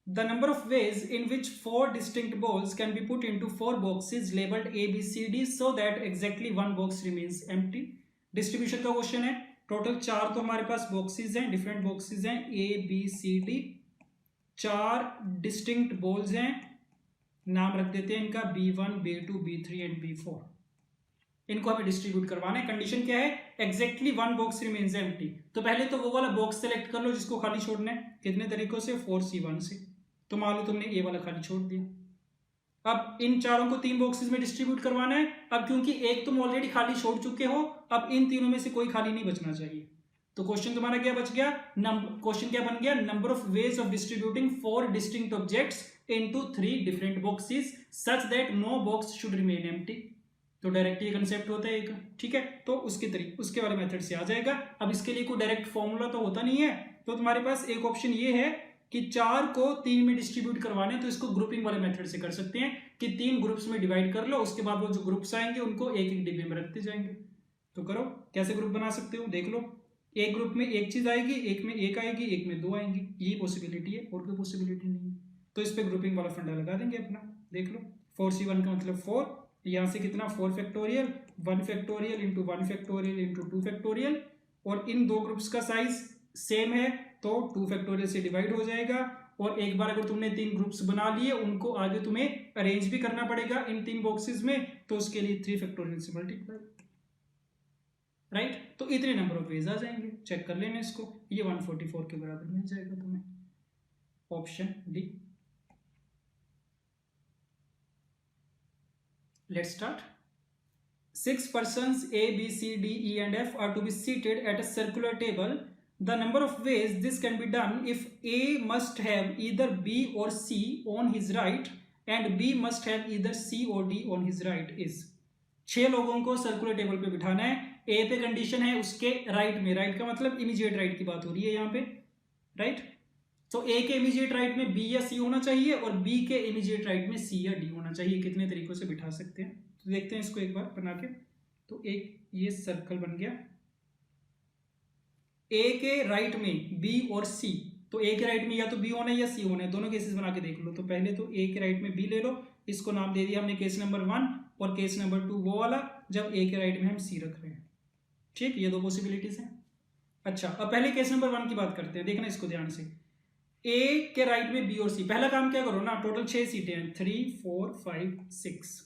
The number of ways in which 4 distinct balls can be put into 4 boxes labeled A, B, C, D so that exactly one box remains empty. Distribution का question है। Total 4 तो हमारे पास boxes हैं, different boxes हैं, A, B, C, D। 4 distinct balls हैं, नाम रख देते हैं इनका B1, B2, B3 and B4। इनको हमें डिस्ट्रीब्यूट करवाना है। कंडीशन क्या है, exactly one box remains empty. तो पहले तो वो वाला बॉक्स सेलेक्ट कर लो जिसको खाली छोड़ना है। कितने तरीकों से, 4C1 से। तो मान लो तुमने ये वाला खाली छोड़ दिया। अब इन चारों को 3 बॉक्सेस में डिस्ट्रीब्यूट करवाना है। अब क्योंकि एक तुम ऑलरेडी खाली छोड़ चुके हो, अब इन तीनों में से कोई खाली नहीं बचना चाहिए। तो क्वेश्चन तुम्हारा क्या बच गया, क्वेश्चन क्या बन गया, number of ways of distributing 4 distinct objects into 3 different boxes such that no box should remain empty. तो डायरेक्ट ये कंसेप्ट होता है एक। ठीक है, तो उसके वाले मेथड से आ जाएगा। अब इसके लिए कोई डायरेक्ट फॉर्मूला तो होता नहीं है, तो तुम्हारे पास एक ऑप्शन ये है कि 4 को 3 में डिस्ट्रीब्यूट करवाने, तो इसको ग्रुपिंग वाले मेथड से कर सकते हैं कि 3 ग्रुप्स में डिवाइड कर लो, उसके बाद वो जो ग्रुप्स आएंगे उनको एक एक डिब्बे में रखते जाएंगे। तो करो, कैसे ग्रुप बना सकते हो देख लो। एक ग्रुप में एक चीज आएगी, एक में एक आएगी, एक में दो आएंगी, यही पॉसिबिलिटी है, और कोई पॉसिबिलिटी नहीं है। तो इस पे ग्रुपिंग वाला फंडा लगा देंगे अपना। देख लो, 4C1 का मतलब 4, यहाँ से कितना 4 factorial, 1 factorial into 1 factorial into 2 factorial. और इन दो ग्रुप्स का साइज सेम है, तो 2 फैक्टोरियल से डिवाइड हो जाएगा। और एक बार अगर तुमने 3 ग्रुप्स बना लिए, उनको आगे तुम्हें अरेंज भी करना पड़ेगा इन 3 बॉक्सेस में, तो उसके लिए 3 फैक्टोरियल से मल्टीप्लाई। राइट, तो इतने नंबर ऑफ वेज आ जाएंगे, चेक कर लेना इसको। ये 144 के बराबर मिल जाएगा तुम्हें, option D. Let's start. 6 persons A, B, C, D, E and F are to be seated at a circular table The number of ways this can be done if A must have either B or C on his right and B must have either C or D on his right is 6 लोगों को circular table पे बिठाना है। ए पे condition है उसके right में, right का मतलब इमीडिएट राइट की बात हो रही है यहाँ पे, राइट। तो ए के इमीडिएट राइट में बी या सी होना चाहिए और बी के इमीडिएट राइट में सी या डी होना चाहिए। कितने तरीकों से बिठा सकते हैं तो देखते हैं इसको एक बार बना के। तो एक ये सर्कल बन गया, ए के राइट में बी और सी, तो ए के राइट में या तो बी होना है या सी होना है, दोनों केसेस बना के देख लो। तो पहले तो ए के राइट में बी ले लो, इसको नाम दे दिया हमने केस नंबर 1, और केस नंबर 2 वो वाला जब ए के राइट में हम सी रख रहे हैं। ठीक, ये दो पॉसिबिलिटीज हैं। अच्छा, अब पहले केस नंबर 1 की बात करते हैं, देखना इसको ध्यान से। ए के राइट में बी और सी, पहला काम क्या करो ना, टोटल 6 सीटें हैं, 3 4 5 6।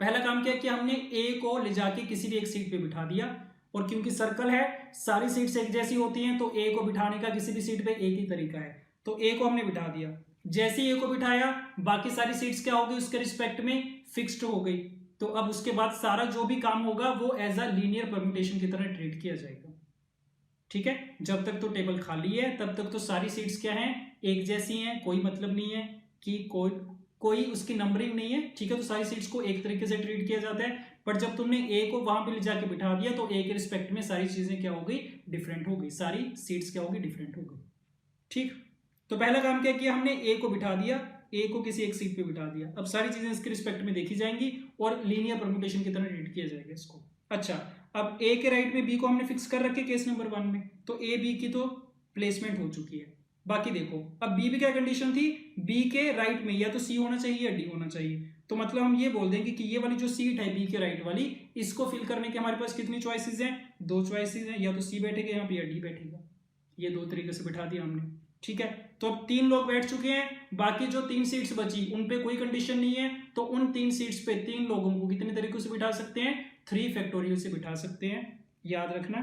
पहला काम क्या किया हमने, ए को ले जाके किसी भी एक सीट पे बिठा दिया, और क्योंकि सर्कल है सारी सीट्स एक जैसी होती हैं तो ए को बिठाने का किसी भी सीट पे एक ही तरीका है। तो ए को हमने बिठा दिया, जैसे ही ए को बिठाया बाकी सारी सीट्स क्या हो गई उसके रिस्पेक्ट में फिक्स्ड हो गई। तो अब उसके बाद सारा जो भी काम होगा वो एज अ लीनियर परम्यूटेशन की तरह ट्रीट किया जाएगा। ठीक है, जब तक तो टेबल खाली है तब तक तो सारी सीट्स क्या हैं, एक जैसी हैं, कोई मतलब नहीं है कि कोई उसकी नंबरिंग नहीं है। ठीक है, तो सारी सीट्स को एक तरीके से ट्रीट किया जाता है। पर जब तुमने ए को वहां पे ले जाके बिठा दिया तो ए के रिस्पेक्ट में सारी चीजें क्या हो गई, डिफरेंट हो गई, सारी सीट्स क्या होगी, डिफरेंट हो गई। ठीक, तो पहला काम क्या किया हमने, ए को बिठा दिया, ए को किसी एक सीट पे बिठा दिया। अब सारी चीजें इसके रिस्पेक्ट में देखी जाएंगी और लीनियर परम्यूटेशन की तरह ट्रीट किया जाएगा इसको। अच्छा, अब ए के राइट में बी को हमने फिक्स कर रखे केस नंबर 1 में, तो ए बी की तो प्लेसमेंट हो चुकी है। बाकी देखो अब बी भी क्या कंडीशन थी, बी के राइट में या तो सी होना चाहिए या डी होना चाहिए। तो मतलब हम ये बोल देंगे कि ये वाली जो सीट है बी के राइट वाली, इसको फिल करने के हमारे पास कितनी चॉइसेस हैं, 2 चॉइसेस हैं, या तो सी बैठेगा यहाँ पे या डी बैठेगा। ये 2 तरीके से बिठा दिया हमने। ठीक है, तो अब 3 लोग बैठ चुके हैं, बाकी जो 3 सीट्स बची उन पे कोई कंडीशन नहीं है, तो उन 3 सीट्स पे 3 लोगों को कितने तरीकों से बिठा सकते हैं, 3 फैक्टोरियल से बिठा सकते हैं। याद रखना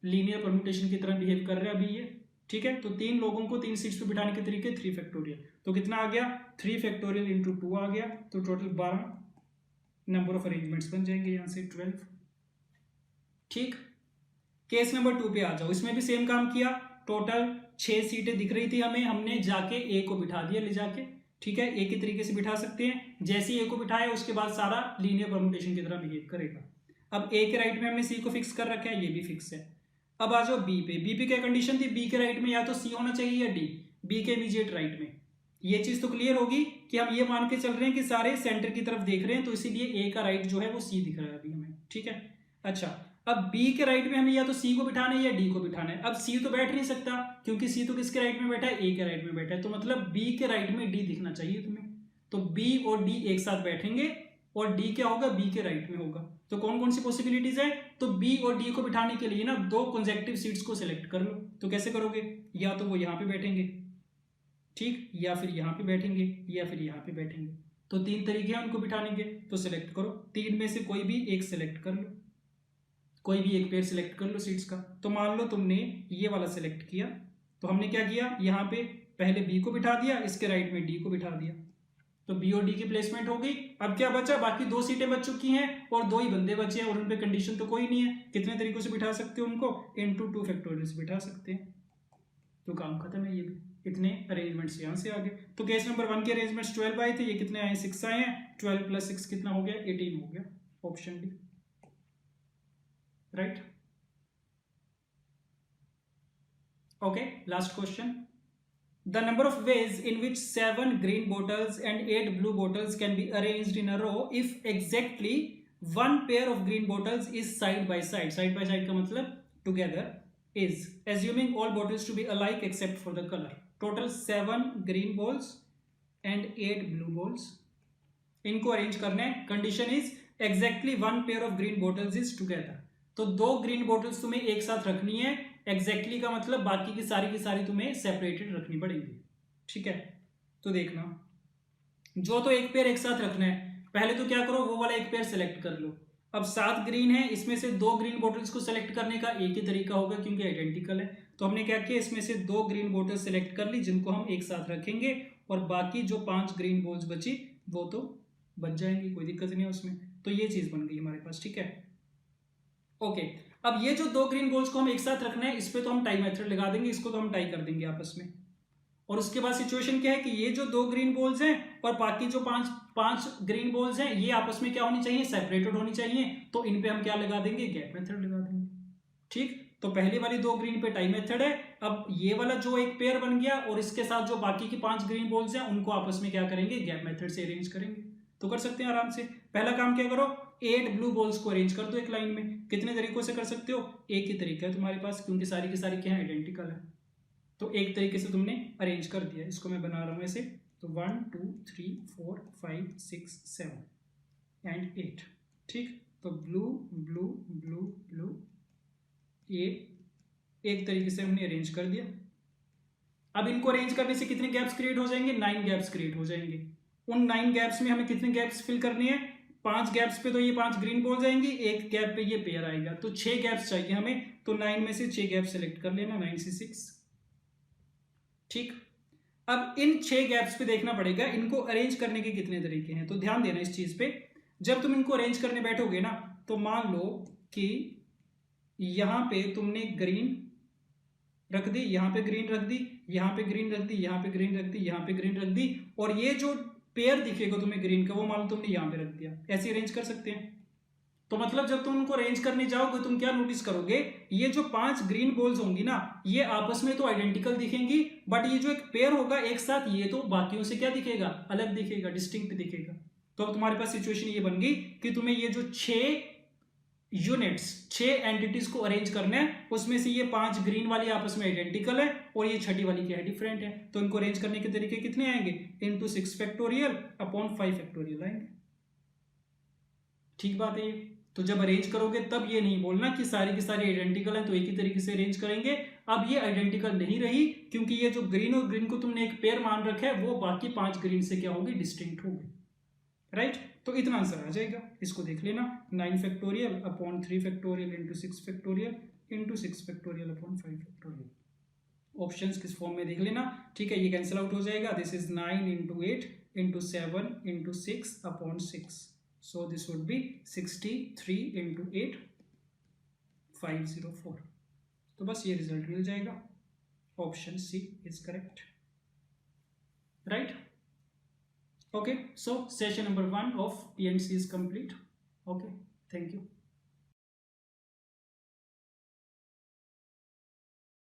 लीनियर परम्यूटेशन की तरह बिहेव कर रहा है अभी ये। ठीक है, तो 3 लोगों को 3 सीट्स पे बिठाने के तरीके 3 फैक्टोरियल, तो कितना आ गया, 3 फैक्टोरियल इंटू 2 आ गया, तो टोटल 12 नंबर ऑफ अरेंजमेंट्स बन जाएंगे यहां से 12। ठीक, केस नंबर 2 पे आ जाओ, इसमें भी सेम काम किया, टोटल 6 सीटें दिख रही थी हमें, हमने जाके ए को बिठा दिया ले जाके। ठीक है, एक ही तरीके से बिठा सकते हैं, जैसे ही ए को बिठाया उसके बाद सारा लीनियर परम्यूटेशन की तरह बिहेव करेगा। अब ए के राइट में हमने सी को फिक्स कर रखा है, ये भी फिक्स है। अब आ जाओ बी पे, बी पे क्या कंडीशन थी, बी के राइट में या तो सी होना चाहिए या डी, बी के इमीडिएट राइट में। ये चीज तो क्लियर होगी कि हम ये मान के चल रहे हैं कि सारे सेंटर की तरफ देख रहे हैं, तो इसीलिए ए का राइट जो है वो सी दिख रहा है अभी हमें। ठीक है, अच्छा, अब बी के राइट में हमें या तो सी को बिठाना है या डी को बिठाना है। अब सी तो बैठ नहीं सकता क्योंकि सी तो किसके राइट में बैठा है, ए के राइट में बैठा है, तो मतलब बी के राइट में डी दिखना चाहिए तुम्हें। तो बी और डी एक साथ बैठेंगे और डी क्या होगा, बी के राइट में होगा। तो कौन कौन सी पॉसिबिलिटीज है, तो बी और डी को बिठाने के लिए ना 2 कंसेक्यूटिव सीट्स को सिलेक्ट कर लो। तो कैसे करोगे, या तो वो यहाँ पे बैठेंगे, ठीक, या फिर यहाँ पे बैठेंगे, या फिर यहाँ पे बैठेंगे। तो 3 तरीके हैं उनको बिठाने के, तो सिलेक्ट करो 3 में से कोई भी एक सिलेक्ट कर लो, कोई भी एक पेयर सिलेक्ट कर लो सीट्स का। तो मान लो तुमने ये वाला सिलेक्ट किया, तो हमने क्या किया, यहाँ पे पहले बी को बिठा दिया, इसके राइट में डी को बिठा दिया, तो बी और डी की प्लेसमेंट हो गई। अब क्या बचा, बाकी 2 सीटें बच चुकी हैं और 2 ही बंदे बचे हैं और उन पे कंडीशन तो कोई नहीं है। कितने तरीकों से बिठा सकते हो उनको, इनटू 2 फैक्टोरियल से बिठा सकते हैं, तो काम खत्म है। ये भी इतने अरेंजमेंट्स यहाँ से आ गए। तो केस नंबर 1 के अरेंजमेंट्स 12 आए थे, ये कितने आए, 6 आए हैं, 12 + 6 कितना हो गया, 18 हो गया, option D, right. Okay, last question. The number of ways in which 7 green bottles and 8 blue bottles can be arranged in a row if exactly one pair of green bottles is side by side. Side by side का मतलब together is, assuming all bottles to be alike except for the color. Total 7 green balls and 8 blue balls. इनको arrange करना है, condition is exactly one pair of green bottles is together. तो 2 green bottles तुम्हें एक साथ रखनी है, exactly का मतलब बाकी की सारी तुम्हें सेपरेटेड रखनी पड़ेगी। ठीक है, तो देखना जो तो एक पेयर एक साथ रखना है, पहले तो क्या करो, वो वाला एक पेयर सेलेक्ट कर लो। अब 7 ग्रीन है, इसमें से 2 ग्रीन बोटल्स को सेलेक्ट करने का एक ही तरीका होगा क्योंकि आइडेंटिकल है। तो हमने क्या किया, इसमें से 2 ग्रीन बोटल सेलेक्ट कर ली जिनको हम एक साथ रखेंगे, और बाकी जो 5 ग्रीन बॉल्स बची वो तो बच जाएंगी, कोई दिक्कत नहीं है उसमें। तो ये चीज बन गई हमारे पास। ठीक है, ओके। अब ये जो दो ग्रीन बॉल्स को हम एक साथ रखना है, इस पे तो हम टाई मेथड लगा देंगे, इसको तो हम टाई कर देंगे आपस में। और उसके बाद सिचुएशन क्या है कि ये जो दो ग्रीन बॉल्स हैं और बाकी जो पांच पांच ग्रीन बॉल्स हैं, ये आपस में क्या होनी चाहिए, सेपरेटेड होनी चाहिए। तो इन पे हम क्या लगा देंगे, गैप मेथड लगा देंगे। ठीक, तो पहले वाली दो ग्रीन पे टाई मेथड है। अब ये वाला जो एक पेयर बन गया और इसके साथ जो बाकी की पांच ग्रीन बॉल्स हैं उनको आपस में क्या करेंगे, गैप मेथड से अरेंज करेंगे। तो कर सकते हैं आराम से। पहला काम क्या करो, 8 ब्लू बॉल्स को अरेंज कर दो एक लाइन में। कितने तरीकों से कर सकते हो, एक ही तरीका है तुम्हारे पास, क्योंकि सारी की सारी क्या है, आइडेंटिकल है। तो एक तरीके से तुमने अरेंज कर दिया। इसको मैं बना रहा हूं ऐसे, तो 1 2 3 4 5 6 7 एंड 8। ठीक, तो ब्लू ब्लू ब्लू ब्लू, ये एक तरीके से हमने अरेंज कर दिया। अब इनको अरेंज करने से कितने गैप्स क्रिएट हो जाएंगे, 9 गैप्स क्रिएट हो जाएंगे। उन 9 गैप्स में हमें कितने गैप्स फिल करनी है, 5 गैप्स पे तो ये 5 ग्रीन बॉल जाएंगी, एक गैप पे ये पेयर आएगा, तो 6 गैप्स चाहिए हमें। तो 9 में से 6 गैप सेलेक्ट कर लेना, 9 से 6। ठीक, अब इन 6 गैप्स पे देखना पड़ेगा इनको अरेंज करने के कितने तरीके हैं। तो ध्यान देना इस चीज पे, जब तुम इनको अरेंज करने बैठोगे ना, तो मान लो कि यहां पे तुमने ग्रीन रख दी, यहां पे ग्रीन रख दी, यहां पे ग्रीन रख दी, यहां पे ग्रीन रख दी, यहां पे ग्रीन रख दी, और ये जो पेयर दिखेगा तुम्हें ग्रीन का, वो मान लो तुमने यहां पे रख दिया। ऐसे अरेंज कर सकते हैं। तो मतलब जब तुम उनको अरेंज करने जाओगे, तुम क्या नोटिस करोगे, ये जो 5 ग्रीन बॉल्स होंगी ना, ये आपस में तो आइडेंटिकल दिखेंगी, बट ये जो एक पेयर होगा एक साथ, ये तो बाकियों से क्या दिखेगा, अलग दिखेगा, डिस्टिंक्ट दिखेगा। तो अब तुम्हारे पास सिचुएशन ये बन गई कि तुम्हें ये जो 6 यूनिट्स, 6 एंटिटीज को अरेंज करना है, उसमें से ये 5 ग्रीन वाली आपस में आइडेंटिकल है और ये छठी वाली क्या है, डिफरेंट है। तो इनको अरेंज करने के तरीके कितने आएंगे, इंटू 6 फैक्टोरियल अपॉन 5 फैक्टोरियल आएंगे। ठीक बात है ये। तो जब अरेंज करोगे तब ये नहीं बोलना कि सारी की सारी आइडेंटिकल है तो एक ही तरीके से अरेंज करेंगे। अब ये आइडेंटिकल नहीं रही, क्योंकि ये जो ग्रीन और ग्रीन को तुमने एक पेयर मान रखा है, वो बाकी 5 ग्रीन से क्या होगी, डिस्टिंक्ट होगी। राइट, तो इतना आंसर आ जाएगा। इसको देख लेना, 9 factorial upon 3 factorial into 6 factorial into 6 factorial upon 5 factorial. Options किस फॉर्म में देख लेना। ठीक है, ये कैंसिल आउट हो जाएगा। This is 9 into 8 into 7 into 6 upon 6। So this would be 63 into 8, 504। तो बस ये रिजल्ट मिल जाएगा। Option C is correct. Right, okay, so session number 1 of PNC is complete. Okay, thank you.